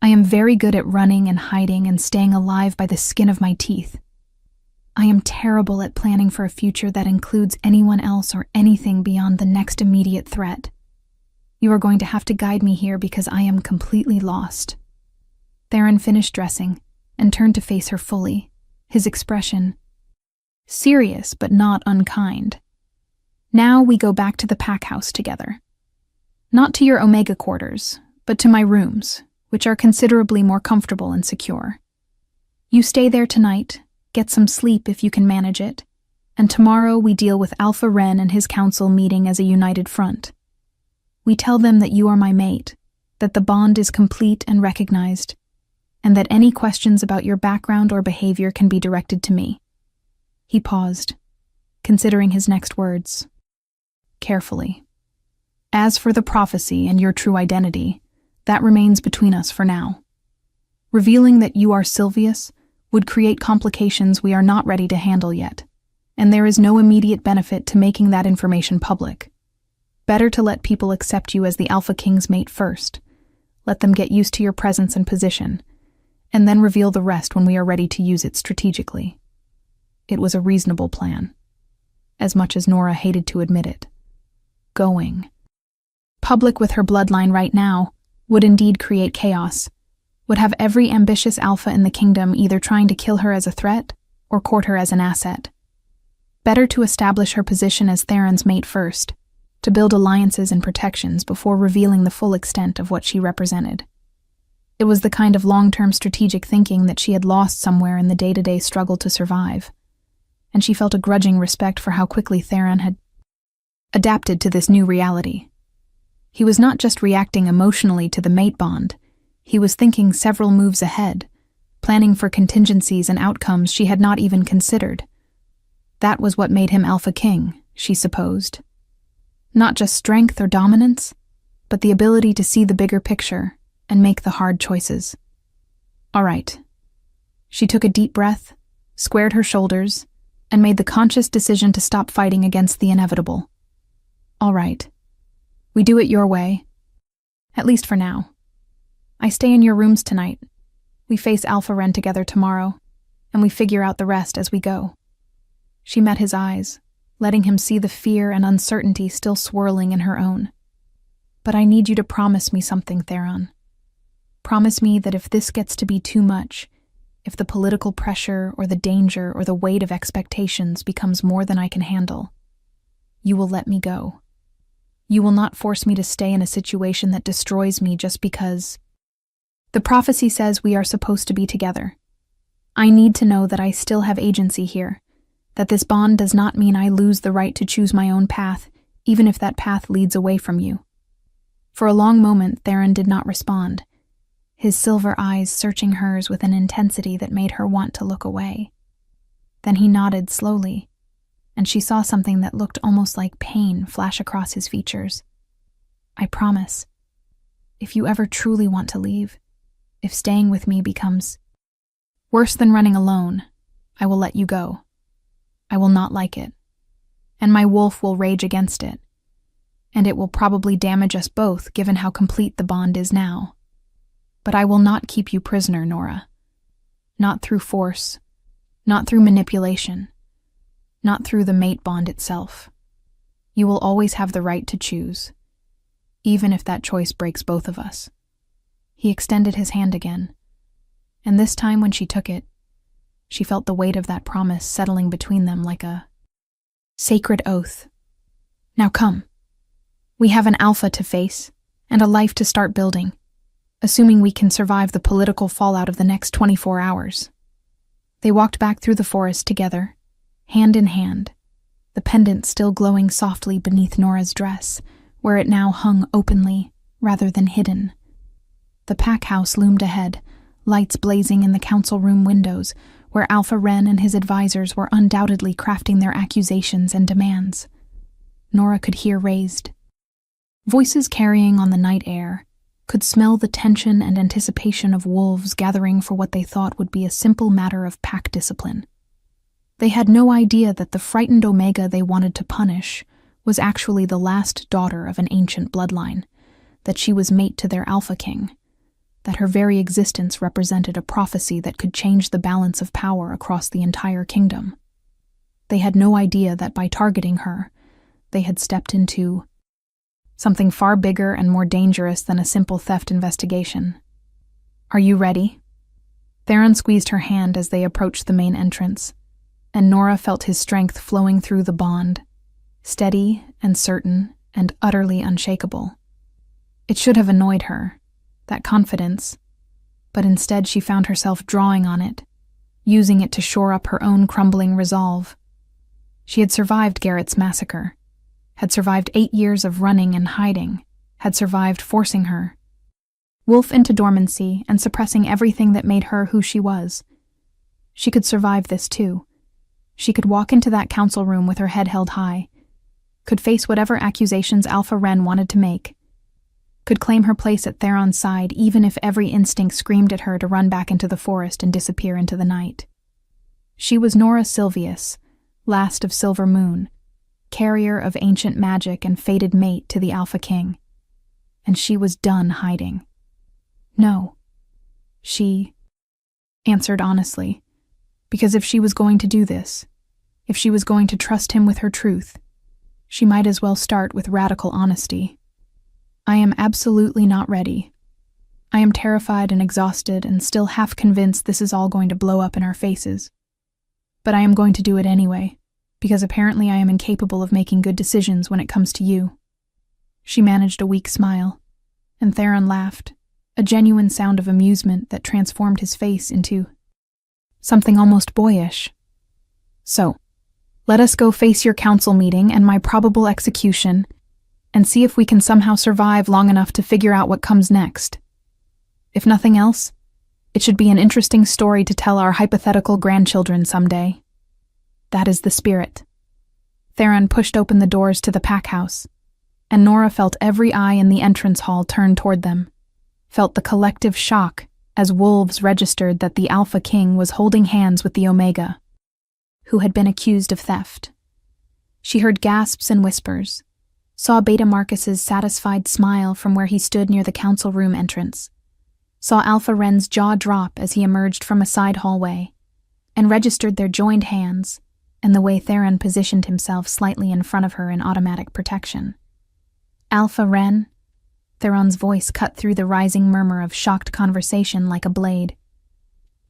I am very good at running and hiding and staying alive by the skin of my teeth. I am terrible at planning for a future that includes anyone else or anything beyond the next immediate threat. You are going to have to guide me here because I am completely lost. Theron finished dressing and turned to face her fully, his expression serious but not unkind. Now we go back to the pack house together. Not to your Omega quarters, but to my rooms, which are considerably more comfortable and secure. You stay there tonight, get some sleep if you can manage it, and tomorrow we deal with Alpha Ren and his council meeting as a united front. We tell them that you are my mate, that the bond is complete and recognized, and that any questions about your background or behavior can be directed to me. He paused, considering his next words carefully. As for the prophecy and your true identity, that remains between us for now. Revealing that you are Sylvius would create complications we are not ready to handle yet, and there is no immediate benefit to making that information public. Better to let people accept you as the Alpha King's mate first, let them get used to your presence and position, and then reveal the rest when we are ready to use it strategically. It was a reasonable plan, as much as Nora hated to admit it. Going public with her bloodline right now would indeed create chaos, would have every ambitious alpha in the kingdom either trying to kill her as a threat or court her as an asset. Better to establish her position as Theron's mate first, to build alliances and protections before revealing the full extent of what she represented. It was the kind of long-term strategic thinking that she had lost somewhere in the day-to-day struggle to survive, and she felt a grudging respect for how quickly Theron had adapted to this new reality. He was not just reacting emotionally to the mate bond, he was thinking several moves ahead, planning for contingencies and outcomes she had not even considered. That was what made him Alpha King, she supposed. Not just strength or dominance, but the ability to see the bigger picture and make the hard choices. All right. She took a deep breath, squared her shoulders, and made the conscious decision to stop fighting against the inevitable. All right. We do it your way. At least for now. I stay in your rooms tonight. We face Alpha Ren together tomorrow, and we figure out the rest as we go. She met his eyes, letting him see the fear and uncertainty still swirling in her own. But I need you to promise me something, Theron. Promise me that if this gets to be too much, if the political pressure or the danger or the weight of expectations becomes more than I can handle, you will let me go. You will not force me to stay in a situation that destroys me just because the prophecy says we are supposed to be together. I need to know that I still have agency here, that this bond does not mean I lose the right to choose my own path, even if that path leads away from you. For a long moment, Theron did not respond, his silver eyes searching hers with an intensity that made her want to look away. Then he nodded slowly, and she saw something that looked almost like pain flash across his features. I promise, if you ever truly want to leave, if staying with me becomes worse than running alone, I will let you go. I will not like it, and my wolf will rage against it, and it will probably damage us both given how complete the bond is now. But I will not keep you prisoner, Nora. Not through force, not through manipulation, not through the mate bond itself. You will always have the right to choose, even if that choice breaks both of us. He extended his hand again, and this time when she took it, she felt the weight of that promise settling between them like a sacred oath. Now come. We have an alpha to face, and a life to start building, assuming we can survive the political fallout of the next 24 hours. They walked back through the forest together, hand in hand, the pendant still glowing softly beneath Nora's dress, where it now hung openly, rather than hidden. The pack house loomed ahead, lights blazing in the council room windows, where Alpha Ren and his advisors were undoubtedly crafting their accusations and demands. Nora could hear raised voices carrying on the night air, could smell the tension and anticipation of wolves gathering for what they thought would be a simple matter of pack discipline. They had no idea that the frightened Omega they wanted to punish was actually the last daughter of an ancient bloodline, that she was mate to their Alpha King, that her very existence represented a prophecy that could change the balance of power across the entire kingdom. They had no idea that by targeting her, they had stepped into something far bigger and more dangerous than a simple theft investigation. "Are you ready?" Theron squeezed her hand as they approached the main entrance, and Nora felt his strength flowing through the bond, steady and certain and utterly unshakable. It should have annoyed her, that confidence, but instead she found herself drawing on it, using it to shore up her own crumbling resolve. She had survived Garrett's massacre, had survived 8 years of running and hiding, had survived forcing her wolf into dormancy and suppressing everything that made her who she was. She could survive this too. She could walk into that council room with her head held high, could face whatever accusations Alpha Wren wanted to make, could claim her place at Theron's side even if every instinct screamed at her to run back into the forest and disappear into the night. She was Nora Silvius, last of Silver Moon, carrier of ancient magic and fated mate to the Alpha King. And she was done hiding. No. She answered honestly, because if she was going to do this, if she was going to trust him with her truth, she might as well start with radical honesty. "I am absolutely not ready. I am terrified and exhausted and still half convinced this is all going to blow up in our faces. But I am going to do it anyway, because apparently I am incapable of making good decisions when it comes to you." She managed a weak smile, and Theron laughed, a genuine sound of amusement that transformed his face into something almost boyish. "So, let us go face your council meeting and my probable execution, and see if we can somehow survive long enough to figure out what comes next. If nothing else, it should be an interesting story to tell our hypothetical grandchildren someday." That is the spirit. Theron pushed open the doors to the pack house, and Nora felt every eye in the entrance hall turn toward them, felt the collective shock as wolves registered that the Alpha King was holding hands with the Omega, who had been accused of theft. She heard gasps and whispers, saw Beta Marcus's satisfied smile from where he stood near the council room entrance, saw Alpha Wren's jaw drop as he emerged from a side hallway, and registered their joined hands and the way Theron positioned himself slightly in front of her in automatic protection. "Alpha Wren?" Theron's voice cut through the rising murmur of shocked conversation like a blade.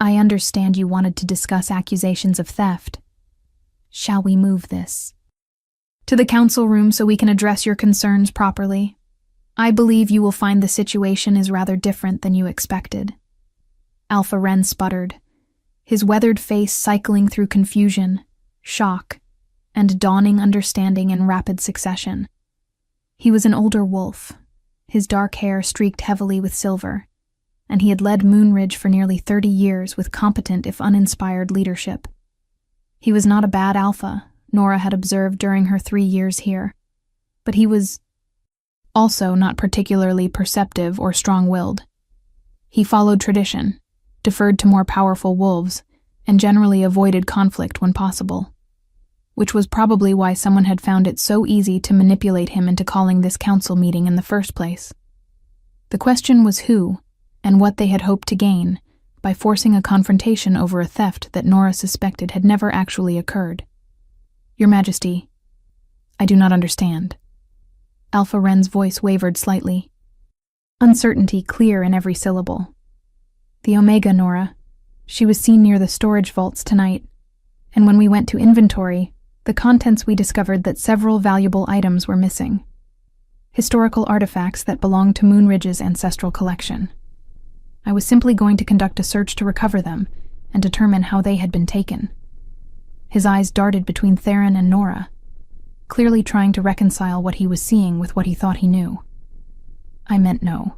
"I understand you wanted to discuss accusations of theft. Shall we move this to the council room so we can address your concerns properly? I believe you will find the situation is rather different than you expected." Alpha Wren sputtered, his weathered face cycling through confusion, shock, and dawning understanding in rapid succession. He was an older wolf, his dark hair streaked heavily with silver, and he had led Moonridge for nearly 30 years with competent if uninspired leadership. He was not a bad alpha, Nora had observed during her 3 years here, but he was also not particularly perceptive or strong-willed. He followed tradition, deferred to more powerful wolves, and generally avoided conflict when possible, which was probably why someone had found it so easy to manipulate him into calling this council meeting in the first place. The question was who, and what they had hoped to gain, by forcing a confrontation over a theft that Nora suspected had never actually occurred. "Your Majesty, I do not understand." Alpha Wren's voice wavered slightly, uncertainty clear in every syllable. "The Omega, Nora. She was seen near the storage vaults tonight, and when we went to inventory, the contents we discovered that several valuable items were missing. Historical artifacts that belonged to Moonridge's ancestral collection. I was simply going to conduct a search to recover them and determine how they had been taken." His eyes darted between Theron and Nora, clearly trying to reconcile what he was seeing with what he thought he knew. "I meant no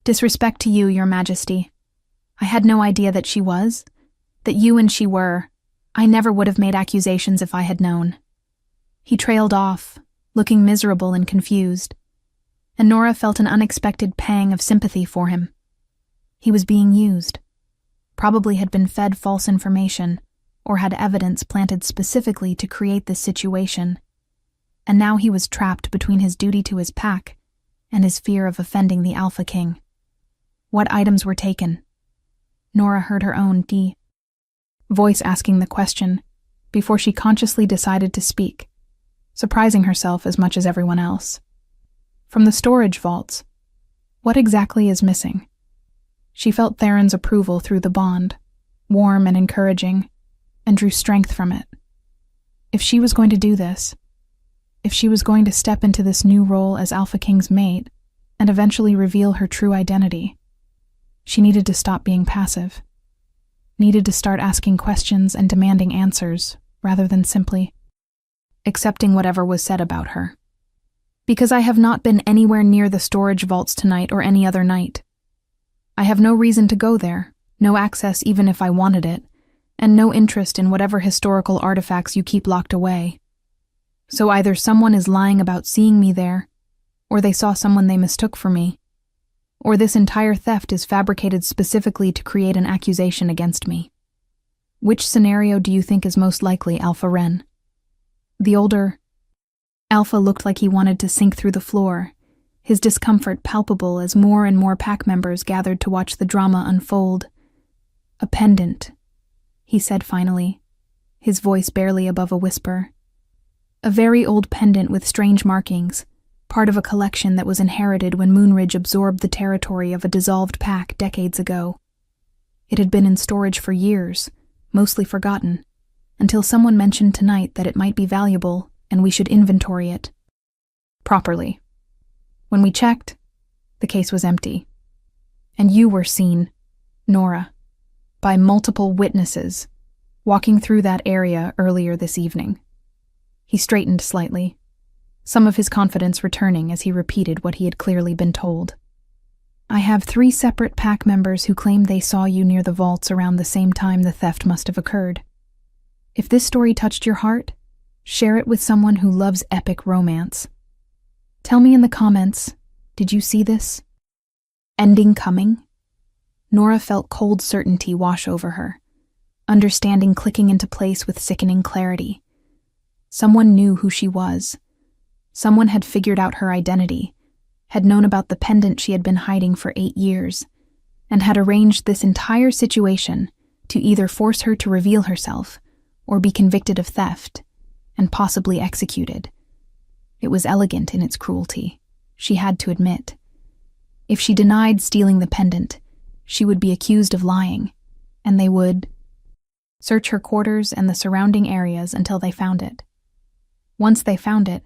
disrespect to you, Your Majesty. I had no idea that she was, that you and she were. I never would have made accusations if I had known." He trailed off, looking miserable and confused. and Nora felt an unexpected pang of sympathy for him. He was being used. Probably had been fed false information, or had evidence planted specifically to create this situation, and now he was trapped between his duty to his pack and his fear of offending the Alpha King. What items were taken? Nora heard her own voice asking the question before she consciously decided to speak, surprising herself as much as everyone else. From the storage vaults, what exactly is missing? She felt Theron's approval through the bond, warm and encouraging, and drew strength from it. If she was going to do this, if she was going to step into this new role as Alpha King's mate and eventually reveal her true identity, she needed to stop being passive, needed to start asking questions and demanding answers rather than simply accepting whatever was said about her. Because I have not been anywhere near the storage vaults tonight or any other night. I have no reason to go there, no access even if I wanted it, and no interest in whatever historical artifacts you keep locked away. So either someone is lying about seeing me there, or they saw someone they mistook for me, or this entire theft is fabricated specifically to create an accusation against me. Which scenario do you think is most likely, Alpha Wren? The older Alpha looked like he wanted to sink through the floor, his discomfort palpable as more and more pack members gathered to watch the drama unfold. A pendant, he said finally, his voice barely above a whisper. A very old pendant with strange markings, part of a collection that was inherited when Moonridge absorbed the territory of a dissolved pack decades ago. It had been in storage for years, mostly forgotten, until someone mentioned tonight that it might be valuable and we should inventory it properly. When we checked, the case was empty. And you were seen, Nora, by multiple witnesses, walking through that area earlier this evening. He straightened slightly, some of his confidence returning as he repeated what he had clearly been told. I have 3 separate pack members who claim they saw you near the vaults around the same time the theft must have occurred. If this story touched your heart, share it with someone who loves epic romance. Tell me in the comments, did you see this ending coming? Nora felt cold certainty wash over her, understanding clicking into place with sickening clarity. Someone knew who she was. Someone had figured out her identity, had known about the pendant she had been hiding for 8 years, and had arranged this entire situation to either force her to reveal herself or be convicted of theft and possibly executed. It was elegant in its cruelty, she had to admit. If she denied stealing the pendant, she would be accused of lying, and they would search her quarters and the surrounding areas until they found it. Once they found it,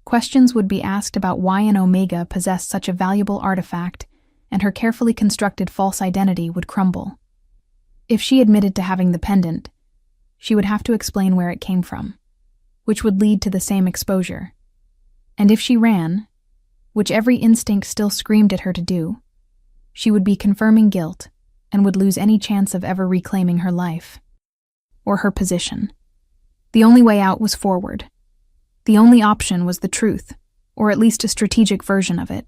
questions would be asked about why an Omega possessed such a valuable artifact, and her carefully constructed false identity would crumble. If she admitted to having the pendant, she would have to explain where it came from, which would lead to the same exposure. And if she ran, which every instinct still screamed at her to do, she would be confirming guilt and would lose any chance of ever reclaiming her life or her position. The only way out was forward. The only option was the truth, or at least a strategic version of it.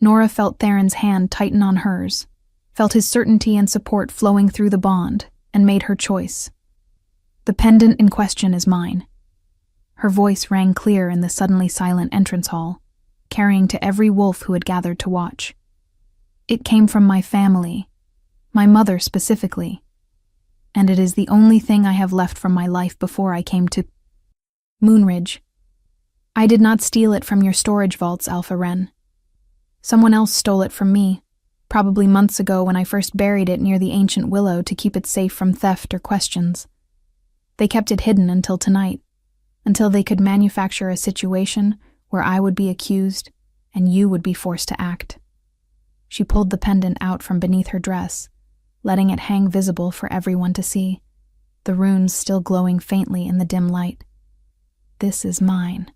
Nora felt Theron's hand tighten on hers, felt his certainty and support flowing through the bond, and made her choice. The pendant in question is mine. Her voice rang clear in the suddenly silent entrance hall, carrying to every wolf who had gathered to watch. It came from my family, my mother specifically, and it is the only thing I have left from my life before I came to Moonridge. I did not steal it from your storage vaults, Alpha Wren. Someone else stole it from me, probably months ago when I first buried it near the ancient willow to keep it safe from theft or questions. They kept it hidden until tonight, until they could manufacture a situation where I would be accused and you would be forced to act. She pulled the pendant out from beneath her dress, letting it hang visible for everyone to see, the runes still glowing faintly in the dim light. This is mine.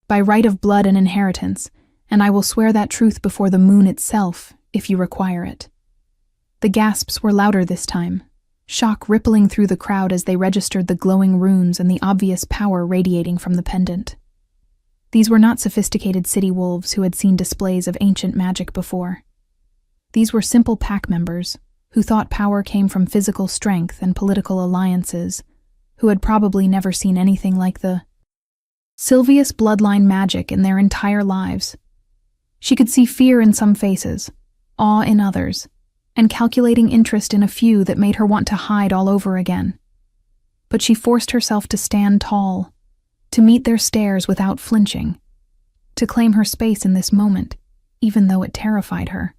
By right of blood and inheritance, and I will swear that truth before the moon itself, if you require it. The gasps were louder this time, shock rippling through the crowd as they registered the glowing runes and the obvious power radiating from the pendant. These were not sophisticated city wolves who had seen displays of ancient magic before. These were simple pack members who thought power came from physical strength and political alliances, who had probably never seen anything like the Sylvia's bloodline magic in their entire lives. She could see fear in some faces, awe in others, and calculating interest in a few that made her want to hide all over again. But she forced herself to stand tall, to meet their stares without flinching, to claim her space in this moment, even though it terrified her.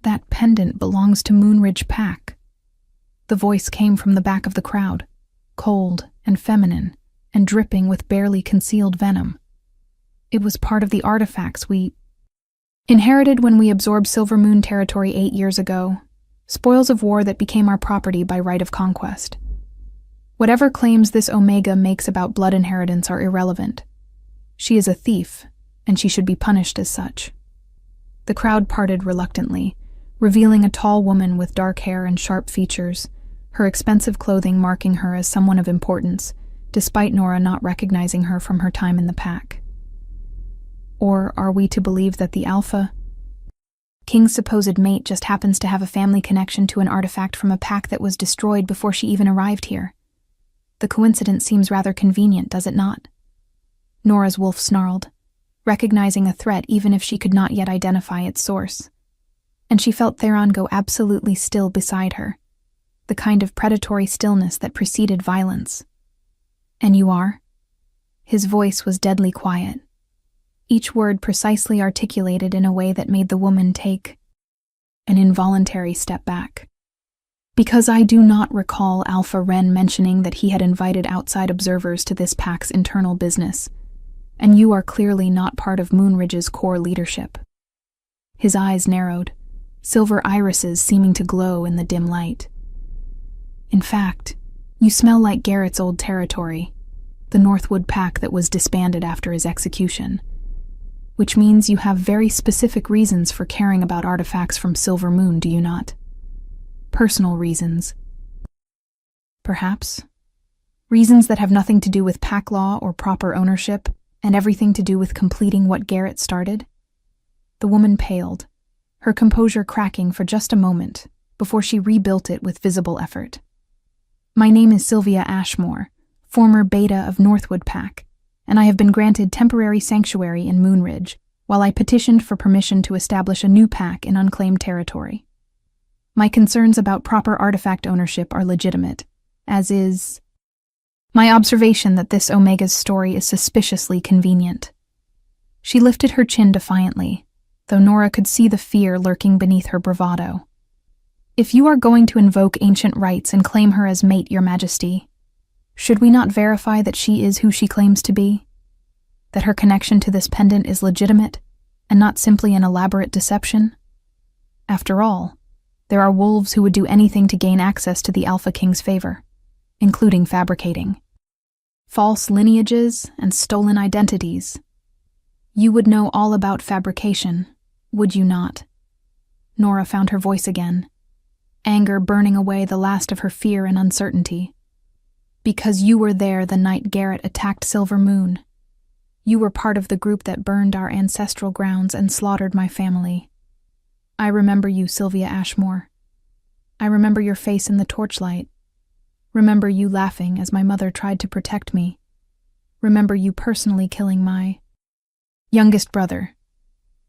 That pendant belongs to Moonridge Pack. The voice came from the back of the crowd, cold and feminine, and dripping with barely concealed venom. It was part of the artifacts we inherited when we absorbed Silver Moon territory 8 years ago, spoils of war that became our property by right of conquest. Whatever claims this Omega makes about blood inheritance are irrelevant. She is a thief, and she should be punished as such. The crowd parted reluctantly, revealing a tall woman with dark hair and sharp features, her expensive clothing marking her as someone of importance, despite Nora not recognizing her from her time in the pack. Or are we to believe that the Alpha King's supposed mate just happens to have a family connection to an artifact from a pack that was destroyed before she even arrived here? The coincidence seems rather convenient, does it not? Nora's wolf snarled, recognizing a threat even if she could not yet identify its source. And she felt Theron go absolutely still beside her, the kind of predatory stillness that preceded violence. "And you are?" His voice was deadly quiet, each word precisely articulated in a way that made the woman take an involuntary step back. "Because I do not recall Alpha Wren mentioning that he had invited outside observers to this pack's internal business, and you are clearly not part of Moonridge's core leadership." His eyes narrowed, silver irises seeming to glow in the dim light. "In fact, you smell like Garrett's old territory, the Northwood pack that was disbanded after his execution. Which means you have very specific reasons for caring about artifacts from Silver Moon, do you not? Personal reasons. Perhaps. Reasons that have nothing to do with pack law or proper ownership, and everything to do with completing what Garrett started?" The woman paled, her composure cracking for just a moment, before she rebuilt it with visible effort. "My name is Sylvia Ashmore, former beta of Northwood Pack, and I have been granted temporary sanctuary in Moonridge, while I petitioned for permission to establish a new pack in unclaimed territory. My concerns about proper artifact ownership are legitimate, as is my observation that this Omega's story is suspiciously convenient." She lifted her chin defiantly, though Nora could see the fear lurking beneath her bravado. "If you are going to invoke ancient rights and claim her as mate, Your Majesty, should we not verify that she is who she claims to be? That her connection to this pendant is legitimate, and not simply an elaborate deception? After all, there are wolves who would do anything to gain access to the Alpha King's favor, including fabricating false lineages and stolen identities. You would know all about fabrication, would you not?" Nora found her voice again, anger burning away the last of her fear and uncertainty. "Because you were there the night Garrett attacked Silver Moon. You were part of the group that burned our ancestral grounds and slaughtered my family. I remember you, Sylvia Ashmore. I remember your face in the torchlight. Remember you laughing as my mother tried to protect me. Remember you personally killing my youngest brother,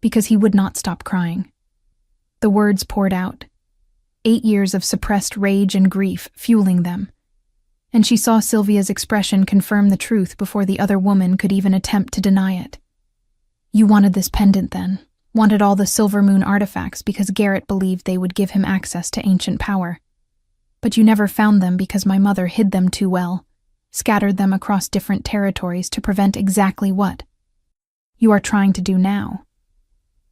because he would not stop crying." The words poured out, 8 years of suppressed rage and grief fueling them, and she saw Sylvia's expression confirm the truth before the other woman could even attempt to deny it. "You wanted this pendant then, wanted all the Silver Moon artifacts because Garrett believed they would give him access to ancient power. But you never found them because my mother hid them too well, scattered them across different territories to prevent exactly what you are trying to do now.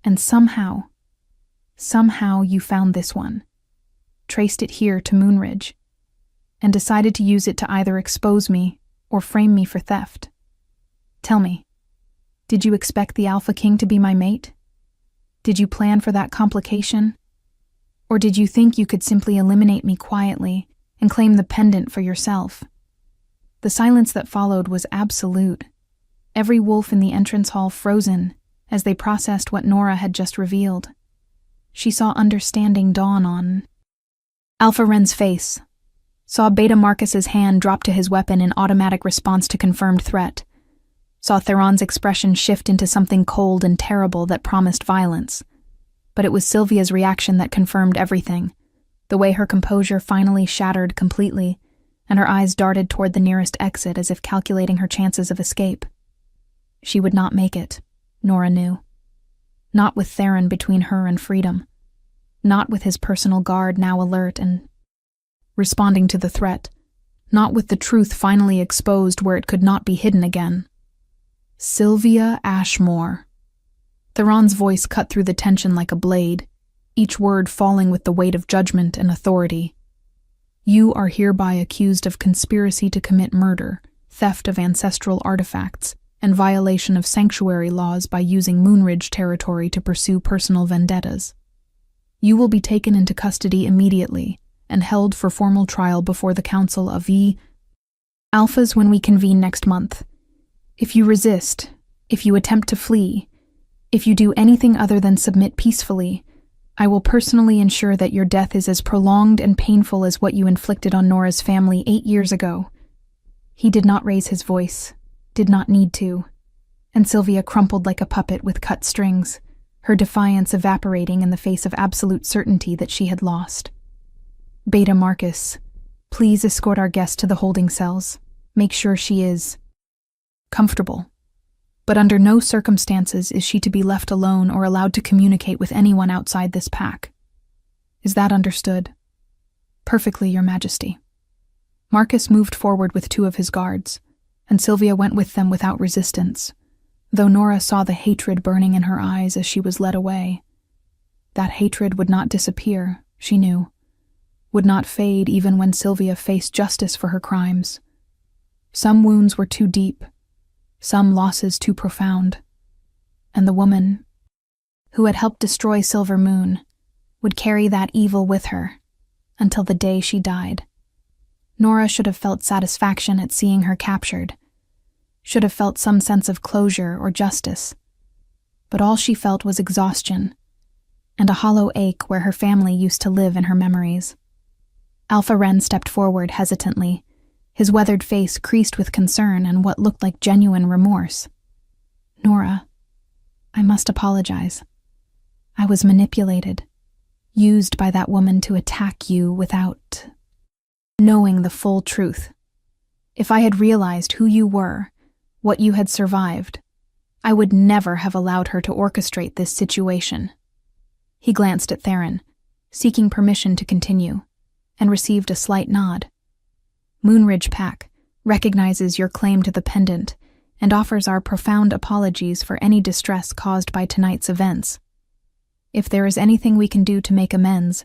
And somehow you found this one, traced it here to Moonridge, and decided to use it to either expose me or frame me for theft. Tell me, did you expect the Alpha King to be my mate? Did you plan for that complication? Or did you think you could simply eliminate me quietly and claim the pendant for yourself?" The silence that followed was absolute, every wolf in the entrance hall frozen as they processed what Nora had just revealed. She saw understanding dawn on Alpha Wren's face, saw Beta Marcus's hand drop to his weapon in automatic response to confirmed threat, saw Theron's expression shift into something cold and terrible that promised violence. But it was Sylvia's reaction that confirmed everything, the way her composure finally shattered completely, and her eyes darted toward the nearest exit as if calculating her chances of escape. She would not make it, Nora knew. Not with Theron between her and freedom. Not with his personal guard now alert and responding to the threat. Not with the truth finally exposed where it could not be hidden again. Sylvia Ashmore. Theron's voice cut through the tension like a blade, each word falling with the weight of judgment and authority. You are hereby accused of conspiracy to commit murder, theft of ancestral artifacts, and violation of sanctuary laws by using Moonridge territory to pursue personal vendettas. You will be taken into custody immediately and held for formal trial before the Council of the Alphas when we convene next month. If you resist, if you attempt to flee, if you do anything other than submit peacefully, I will personally ensure that your death is as prolonged and painful as what you inflicted on Nora's family 8 years ago. He did not raise his voice, did not need to, and Sylvia crumpled like a puppet with cut strings, her defiance evaporating in the face of absolute certainty that she had lost. Beta Marcus, please escort our guest to the holding cells. Make sure she is comfortable. But under no circumstances is she to be left alone or allowed to communicate with anyone outside this pack. Is that understood? Perfectly, Your Majesty. Marcus moved forward with 2 of his guards, and Sylvia went with them without resistance, though Nora saw the hatred burning in her eyes as she was led away. That hatred would not disappear, she knew, would not fade even when Sylvia faced justice for her crimes. Some wounds were too deep, some losses too profound, and the woman who had helped destroy Silver Moon would carry that evil with her until the day she died. Nora should have felt satisfaction at seeing her captured, should have felt some sense of closure or justice, but all she felt was exhaustion and a hollow ache where her family used to live in her memories. Alpha Wren stepped forward hesitantly, his weathered face creased with concern and what looked like genuine remorse. Nora, I must apologize. I was manipulated, used by that woman to attack you without knowing the full truth. If I had realized who you were, what you had survived, I would never have allowed her to orchestrate this situation. He glanced at Theron, seeking permission to continue, and received a slight nod. Moonridge Pack recognizes your claim to the pendant and offers our profound apologies for any distress caused by tonight's events. If there is anything we can do to make amends,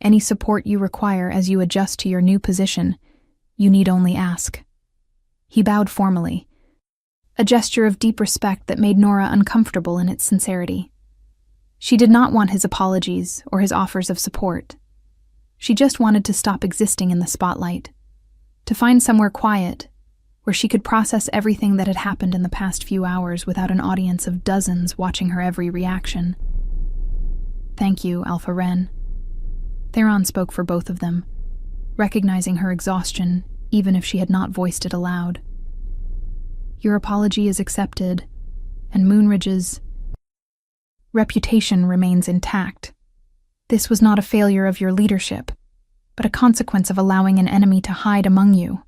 any support you require as you adjust to your new position, you need only ask. He bowed formally, a gesture of deep respect that made Nora uncomfortable in its sincerity. She did not want his apologies or his offers of support. She just wanted to stop existing in the spotlight, to find somewhere quiet, where she could process everything that had happened in the past few hours without an audience of dozens watching her every reaction. Thank you, Alpha Wren. Theron spoke for both of them, recognizing her exhaustion, even if she had not voiced it aloud. Your apology is accepted, and Moonridge's reputation remains intact. This was not a failure of your leadership, but a consequence of allowing an enemy to hide among you.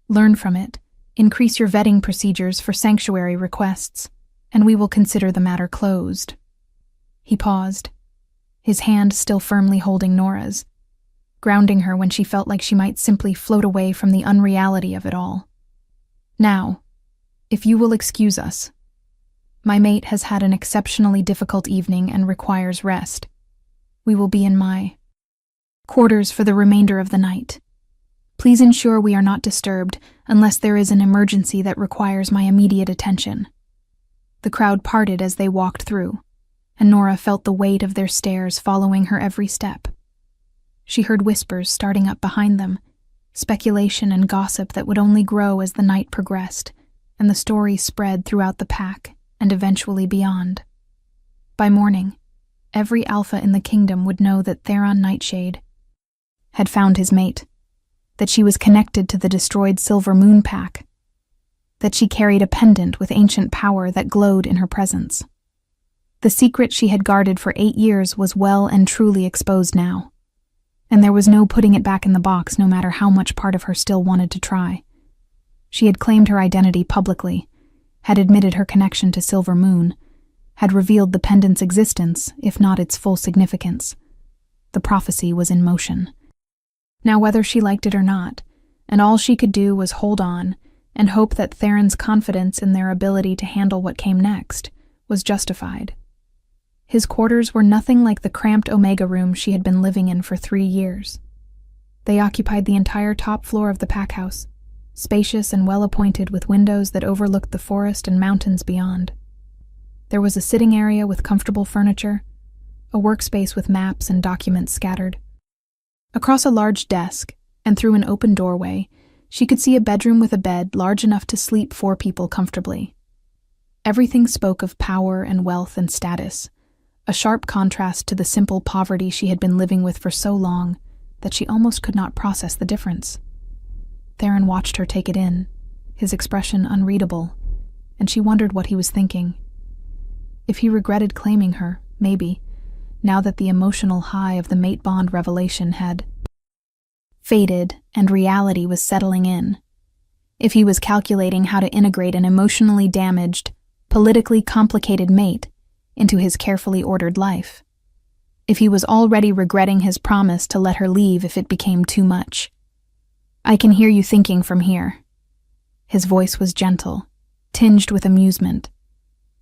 Learn from it, increase your vetting procedures for sanctuary requests, and we will consider the matter closed. He paused, his hand still firmly holding Nora's, grounding her when she felt like she might simply float away from the unreality of it all. Now, if you will excuse us. My mate has had an exceptionally difficult evening and requires rest. We will be in my quarters for the remainder of the night. Please ensure we are not disturbed unless there is an emergency that requires my immediate attention. The crowd parted as they walked through, and Nora felt the weight of their stares following her every step. She heard whispers starting up behind them, speculation and gossip that would only grow as the night progressed, and the story spread throughout the pack and eventually beyond. By morning, every alpha in the kingdom would know that Theron Nightshade had found his mate, that she was connected to the destroyed Silver Moon pack, that she carried a pendant with ancient power that glowed in her presence. The secret she had guarded for 8 years was well and truly exposed now, and there was no putting it back in the box no matter how much part of her still wanted to try. She had claimed her identity publicly, had admitted her connection to Silver Moon, had revealed the pendant's existence, if not its full significance. The prophecy was in motion. Now whether she liked it or not, and all she could do was hold on and hope that Theron's confidence in their ability to handle what came next was justified. His quarters were nothing like the cramped Omega room she had been living in for 3 years. They occupied the entire top floor of the pack house, spacious and well-appointed with windows that overlooked the forest and mountains beyond. There was a sitting area with comfortable furniture, a workspace with maps and documents scattered. Across a large desk, and through an open doorway, she could see a bedroom with a bed large enough to sleep 4 people comfortably. Everything spoke of power and wealth and status, a sharp contrast to the simple poverty she had been living with for so long that she almost could not process the difference. Theron watched her take it in, his expression unreadable, and she wondered what he was thinking. If he regretted claiming her, maybe, now that the emotional high of the mate bond revelation had faded and reality was settling in. If he was calculating how to integrate an emotionally damaged, politically complicated mate into his carefully ordered life. If he was already regretting his promise to let her leave if it became too much. "I can hear you thinking from here." His voice was gentle, tinged with amusement,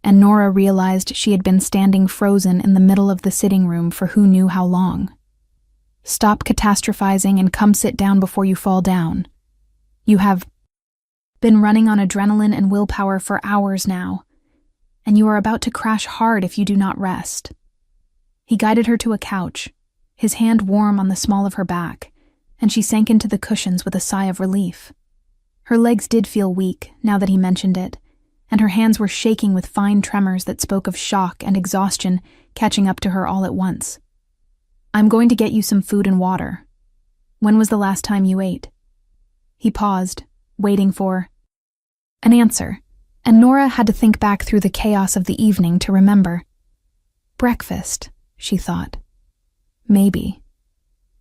and Nora realized she had been standing frozen in the middle of the sitting room for who knew how long. "Stop catastrophizing and come sit down before you fall down. You have been running on adrenaline and willpower for hours now, and you are about to crash hard if you do not rest." He guided her to a couch, his hand warm on the small of her back, and she sank into the cushions with a sigh of relief. Her legs did feel weak, now that he mentioned it, and her hands were shaking with fine tremors that spoke of shock and exhaustion catching up to her all at once. "I'm going to get you some food and water. When was the last time you ate?" He paused, waiting for an answer, and Nora had to think back through the chaos of the evening to remember. Breakfast, she thought. Maybe.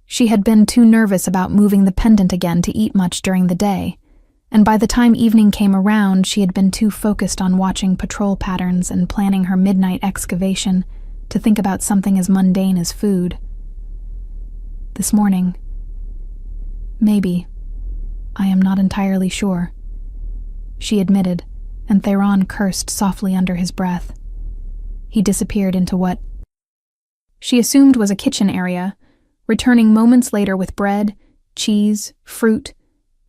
She had been too nervous about moving the pendant again to eat much during the day, and by the time evening came around, she had been too focused on watching patrol patterns and planning her midnight excavation to think about something as mundane as food. This morning. Maybe. I am not entirely sure. She admitted, and Theron cursed softly under his breath. He disappeared into what she assumed was a kitchen area, returning moments later with bread, cheese, fruit,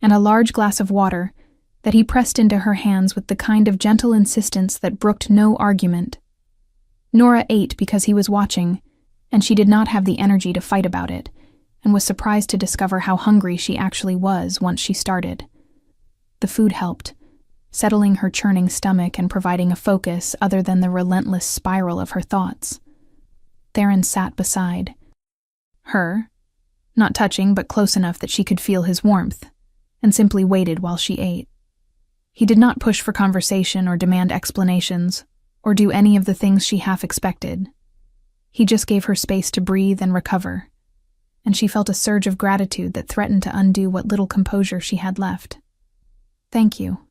and a large glass of water that he pressed into her hands with the kind of gentle insistence that brooked no argument. Nora ate because he was watching, and she did not have the energy to fight about it, and was surprised to discover how hungry she actually was once she started. The food helped, settling her churning stomach and providing a focus other than the relentless spiral of her thoughts. Theron sat beside her, not touching but close enough that she could feel his warmth, and simply waited while she ate. He did not push for conversation or demand explanations, or do any of the things she half expected. He just gave her space to breathe and recover, and she felt a surge of gratitude that threatened to undo what little composure she had left. "Thank you."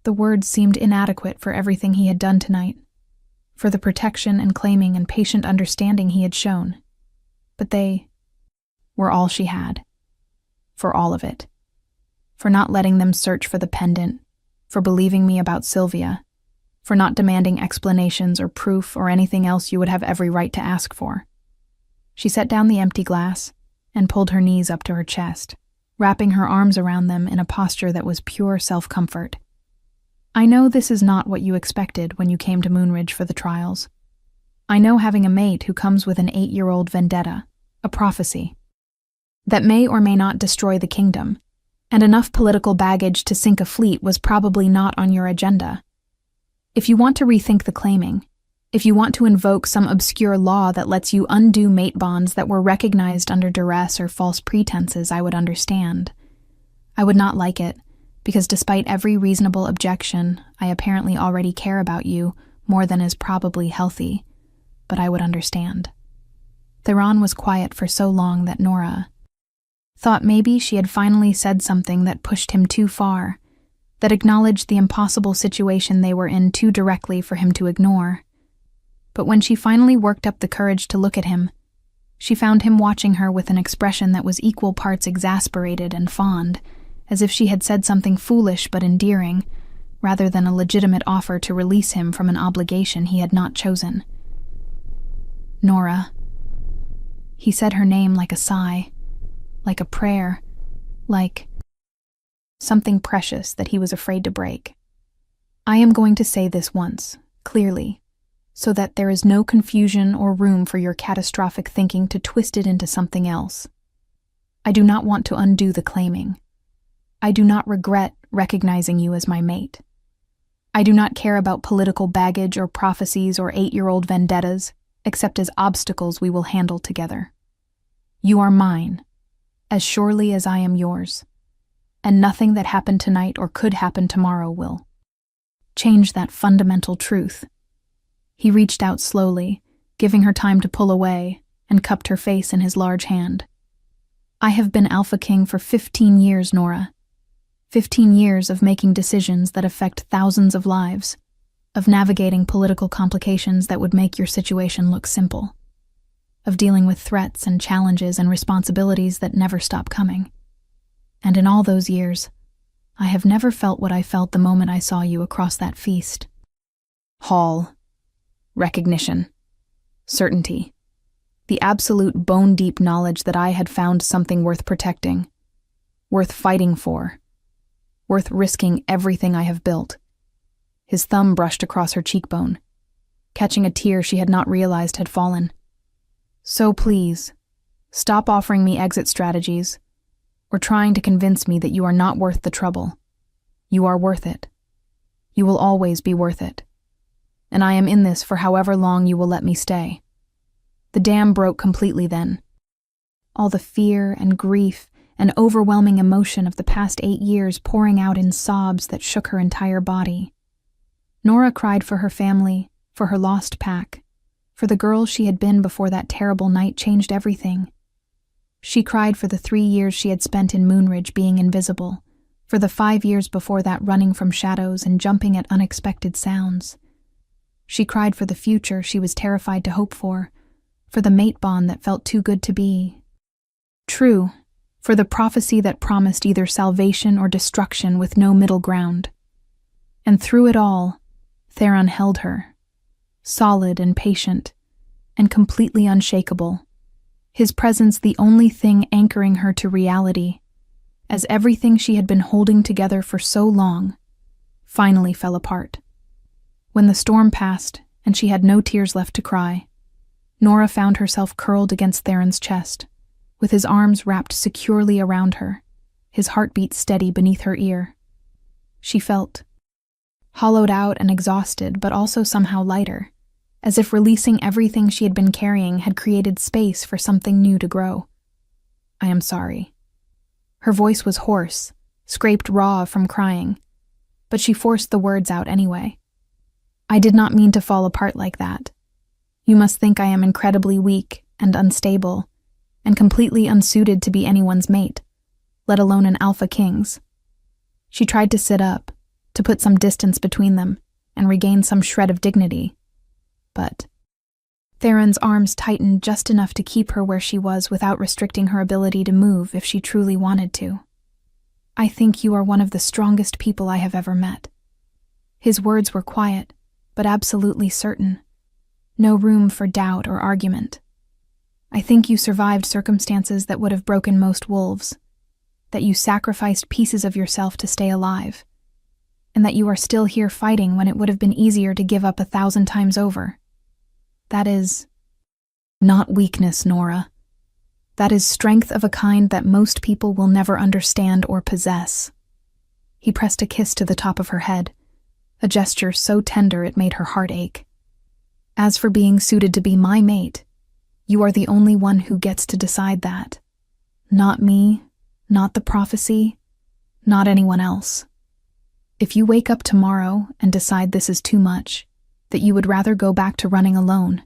The words seemed inadequate for everything he had done tonight, for the protection and claiming and patient understanding he had shown. But they were all she had. For all of it. For not letting them search for the pendant, for believing me about Sylvia, for not demanding explanations or proof or anything else you would have every right to ask for. She set down the empty glass and pulled her knees up to her chest, wrapping her arms around them in a posture that was pure self-comfort. "I know this is not what you expected when you came to Moonridge for the trials. I know having a mate who comes with an 8-year-old vendetta, a prophecy, that may or may not destroy the kingdom, And enough political baggage to sink a fleet was probably not on your agenda. If you want to rethink the claiming, if you want to invoke some obscure law that lets you undo mate bonds that were recognized under duress or false pretenses, I would understand. I would not like it, because despite every reasonable objection, I apparently already care about you more than is probably healthy, but I would understand. Theron was quiet for so long that Nora thought maybe she had finally said something that pushed him too far, that acknowledged the impossible situation they were in too directly for him to ignore. But when she finally worked up the courage to look at him, she found him watching her with an expression that was equal parts exasperated and fond, as if she had said something foolish but endearing, rather than a legitimate offer to release him from an obligation he had not chosen. Nora. He said her name like a sigh, like a prayer, like something precious that he was afraid to break. I am going to say this once, clearly, so that there is no confusion or room for your catastrophic thinking to twist it into something else. I do not want to undo the claiming. I do not regret recognizing you as my mate. I do not care about political baggage or prophecies or 8-year-old vendettas, except as obstacles we will handle together. You are mine, as surely as I am yours, and nothing that happened tonight or could happen tomorrow will change that fundamental truth. He reached out slowly, giving her time to pull away, and cupped her face in his large hand. I have been Alpha King for 15 years, Nora. 15 years of making decisions that affect thousands of lives, of navigating political complications that would make your situation look simple, of dealing with threats and challenges and responsibilities that never stop coming. And in all those years, I have never felt what I felt the moment I saw you across that feast. Hall. Recognition. Certainty. The absolute bone-deep knowledge that I had found something worth protecting, worth fighting for, worth risking everything I have built. His thumb brushed across her cheekbone, catching a tear she had not realized had fallen. So please, stop offering me exit strategies, or trying to convince me that you are not worth the trouble. You are worth it. You will always be worth it. And I am in this for however long you will let me stay. The dam broke completely then. All the fear and grief and overwhelming emotion of the past 8 years pouring out in sobs that shook her entire body. Nora cried for her family, for her lost pack, for the girl she had been before that terrible night changed everything. She cried for the 3 years she had spent in Moonridge being invisible, for the 5 years before that running from shadows and jumping at unexpected sounds. She cried for the future she was terrified to hope for the mate bond that felt too good to be true, for the prophecy that promised either salvation or destruction with no middle ground. And through it all, Theron held her, solid and patient, and completely unshakable, his presence the only thing anchoring her to reality, as everything she had been holding together for so long finally fell apart. When the storm passed and she had no tears left to cry, Nora found herself curled against Theron's chest, with his arms wrapped securely around her, his heartbeat steady beneath her ear. She felt hollowed out and exhausted, but also somehow lighter, as if releasing everything she had been carrying had created space for something new to grow. I am sorry. Her voice was hoarse, scraped raw from crying, but she forced the words out anyway. I did not mean to fall apart like that. You must think I am incredibly weak and unstable, and completely unsuited to be anyone's mate, let alone an Alpha King's. She tried to sit up, to put some distance between them, and regain some shred of dignity. But Theron's arms tightened just enough to keep her where she was without restricting her ability to move if she truly wanted to. I think you are one of the strongest people I have ever met. His words were quiet, but absolutely certain. No room for doubt or argument. I think you survived circumstances that would have broken most wolves, that you sacrificed pieces of yourself to stay alive, and that you are still here fighting when it would have been easier to give up 1,000 times over. That is not weakness, Nora. That is strength of a kind that most people will never understand or possess. He pressed a kiss to the top of her head, a gesture so tender it made her heart ache. As for being suited to be my mate, you are the only one who gets to decide that. Not me, not the prophecy, not anyone else. If you wake up tomorrow and decide this is too much, that you would rather go back to running alone,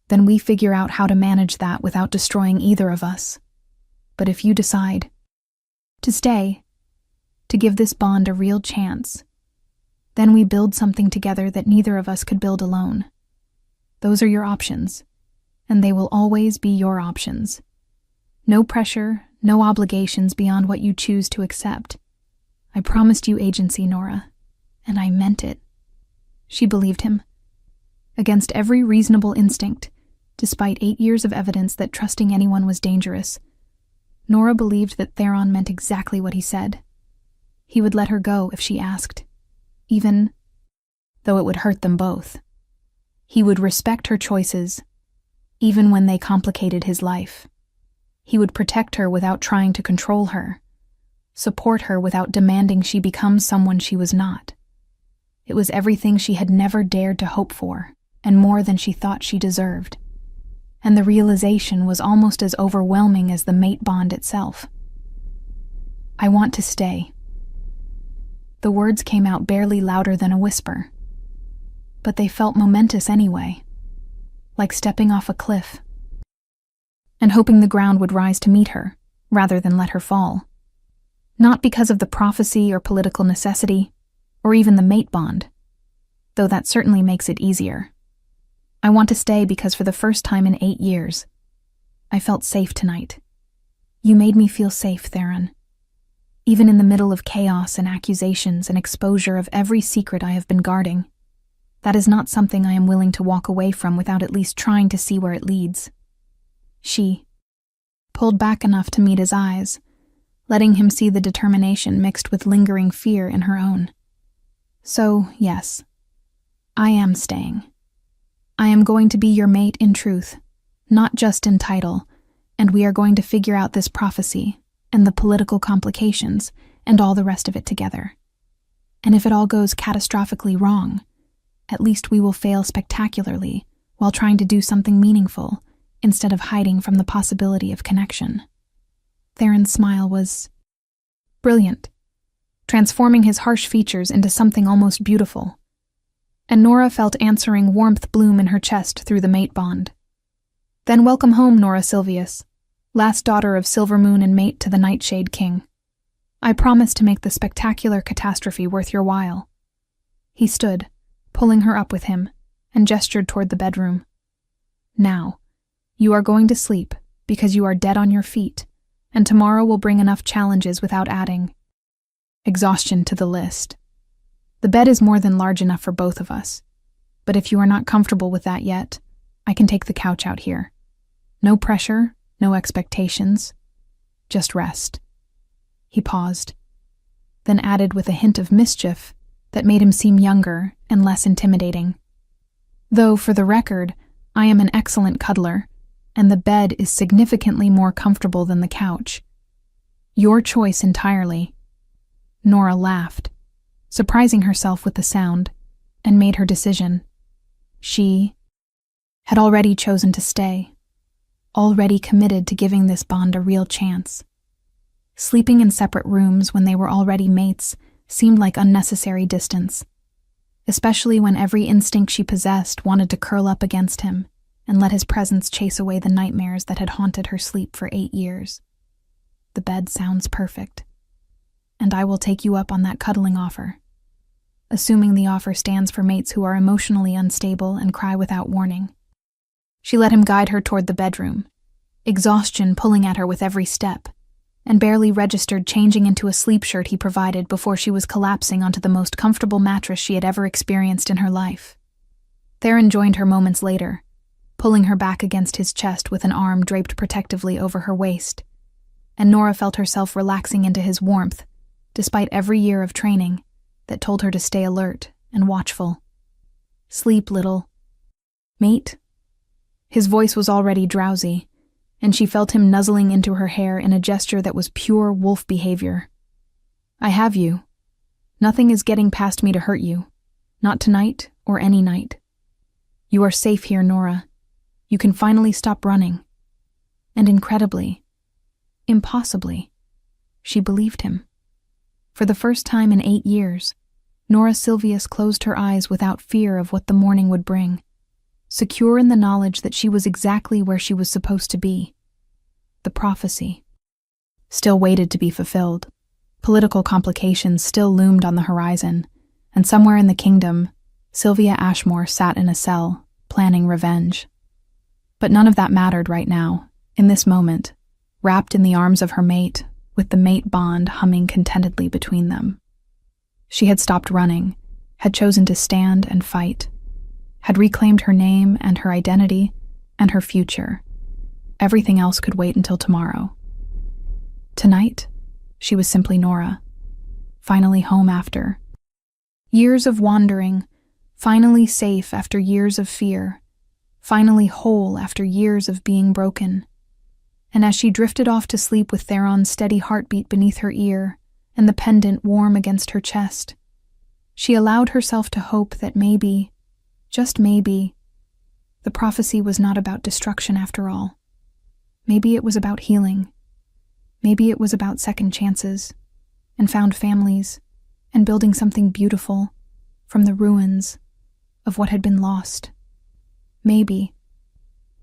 then we figure out how to manage that without destroying either of us. But if you decide to stay, to give this bond a real chance, then we build something together that neither of us could build alone. Those are your options, and they will always be your options. No pressure, no obligations beyond what you choose to accept. I promised you agency, Nora, and I meant it. She believed him. Against every reasonable instinct, despite 8 years of evidence that trusting anyone was dangerous, Nora believed that Theron meant exactly what he said. He would let her go if she asked, even though it would hurt them both. He would respect her choices, even when they complicated his life. He would protect her without trying to control her, support her without demanding she become someone she was not. It was everything she had never dared to hope for, and more than she thought she deserved. And the realization was almost as overwhelming as the mate bond itself. I want to stay. The words came out barely louder than a whisper, but they felt momentous anyway, like stepping off a cliff and hoping the ground would rise to meet her, rather than let her fall. Not because of the prophecy or political necessity, or even the mate bond, though that certainly makes it easier. I want to stay because for the first time in 8 years, I felt safe tonight. You made me feel safe, Theron. Even in the middle of chaos and accusations and exposure of every secret I have been guarding, that is not something I am willing to walk away from without at least trying to see where it leads. She pulled back enough to meet his eyes, letting him see the determination mixed with lingering fear in her own. So, yes, I am staying. I am going to be your mate in truth, not just in title, and we are going to figure out this prophecy and the political complications and all the rest of it together. And if it all goes catastrophically wrong, at least we will fail spectacularly while trying to do something meaningful instead of hiding from the possibility of connection. Theron's smile was brilliant, transforming his harsh features into something almost beautiful. And Nora felt answering warmth bloom in her chest through the mate bond. Then welcome home, Nora Silvius, last daughter of Silvermoon and mate to the Nightshade King. I promise to make the spectacular catastrophe worth your while. He stood, pulling her up with him, and gestured toward the bedroom. Now, you are going to sleep because you are dead on your feet, and tomorrow will bring enough challenges without adding exhaustion to the list. The bed is more than large enough for both of us, but if you are not comfortable with that yet, I can take the couch out here. No pressure, no expectations, just rest. He paused, then added with a hint of mischief that made him seem younger and less intimidating. Though, for the record, I am an excellent cuddler, and the bed is significantly more comfortable than the couch. Your choice entirely. Nora laughed, surprising herself with the sound, and made her decision. She had already chosen to stay, already committed to giving this bond a real chance. Sleeping in separate rooms when they were already mates seemed like unnecessary distance, especially when every instinct she possessed wanted to curl up against him and let his presence chase away the nightmares that had haunted her sleep for 8 years. The bed sounds perfect, and I will take you up on that cuddling offer, assuming the offer stands for mates who are emotionally unstable and cry without warning. She let him guide her toward the bedroom, exhaustion pulling at her with every step, and barely registered changing into a sleep shirt he provided before she was collapsing onto the most comfortable mattress she had ever experienced in her life. Theron joined her moments later, pulling her back against his chest with an arm draped protectively over her waist, and Nora felt herself relaxing into his warmth, despite every year of training that told her to stay alert and watchful. Sleep, little mate. His voice was already drowsy, and she felt him nuzzling into her hair in a gesture that was pure wolf behavior. "I have you. Nothing is getting past me to hurt you. Not tonight or any night. You are safe here, Nora. You can finally stop running." And incredibly, impossibly, she believed him. For the first time in 8 years, Nora Silvius closed her eyes without fear of what the morning would bring, secure in the knowledge that she was exactly where she was supposed to be. The prophecy still waited to be fulfilled. Political complications still loomed on the horizon, and somewhere in the kingdom, Sylvia Ashmore sat in a cell, planning revenge. But none of that mattered right now, in this moment, wrapped in the arms of her mate, with the mate bond humming contentedly between them. She had stopped running, had chosen to stand and fight, had reclaimed her name and her identity and her future. Everything else could wait until tomorrow. Tonight, she was simply Nora, finally home after years of wandering, finally safe after years of fear, finally whole after years of being broken. And as she drifted off to sleep with Theron's steady heartbeat beneath her ear and the pendant warm against her chest, she allowed herself to hope that maybe, just maybe, the prophecy was not about destruction after all. Maybe it was about healing. Maybe it was about second chances, and found families, and building something beautiful from the ruins of what had been lost. Maybe,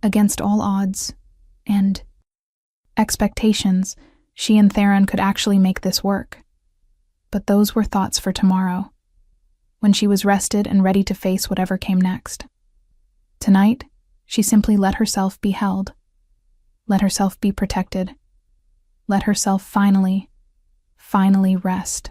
against all odds and expectations, she and Theron could actually make this work. But those were thoughts for tomorrow, when she was rested and ready to face whatever came next. Tonight, she simply let herself be held, let herself be protected, let herself finally rest.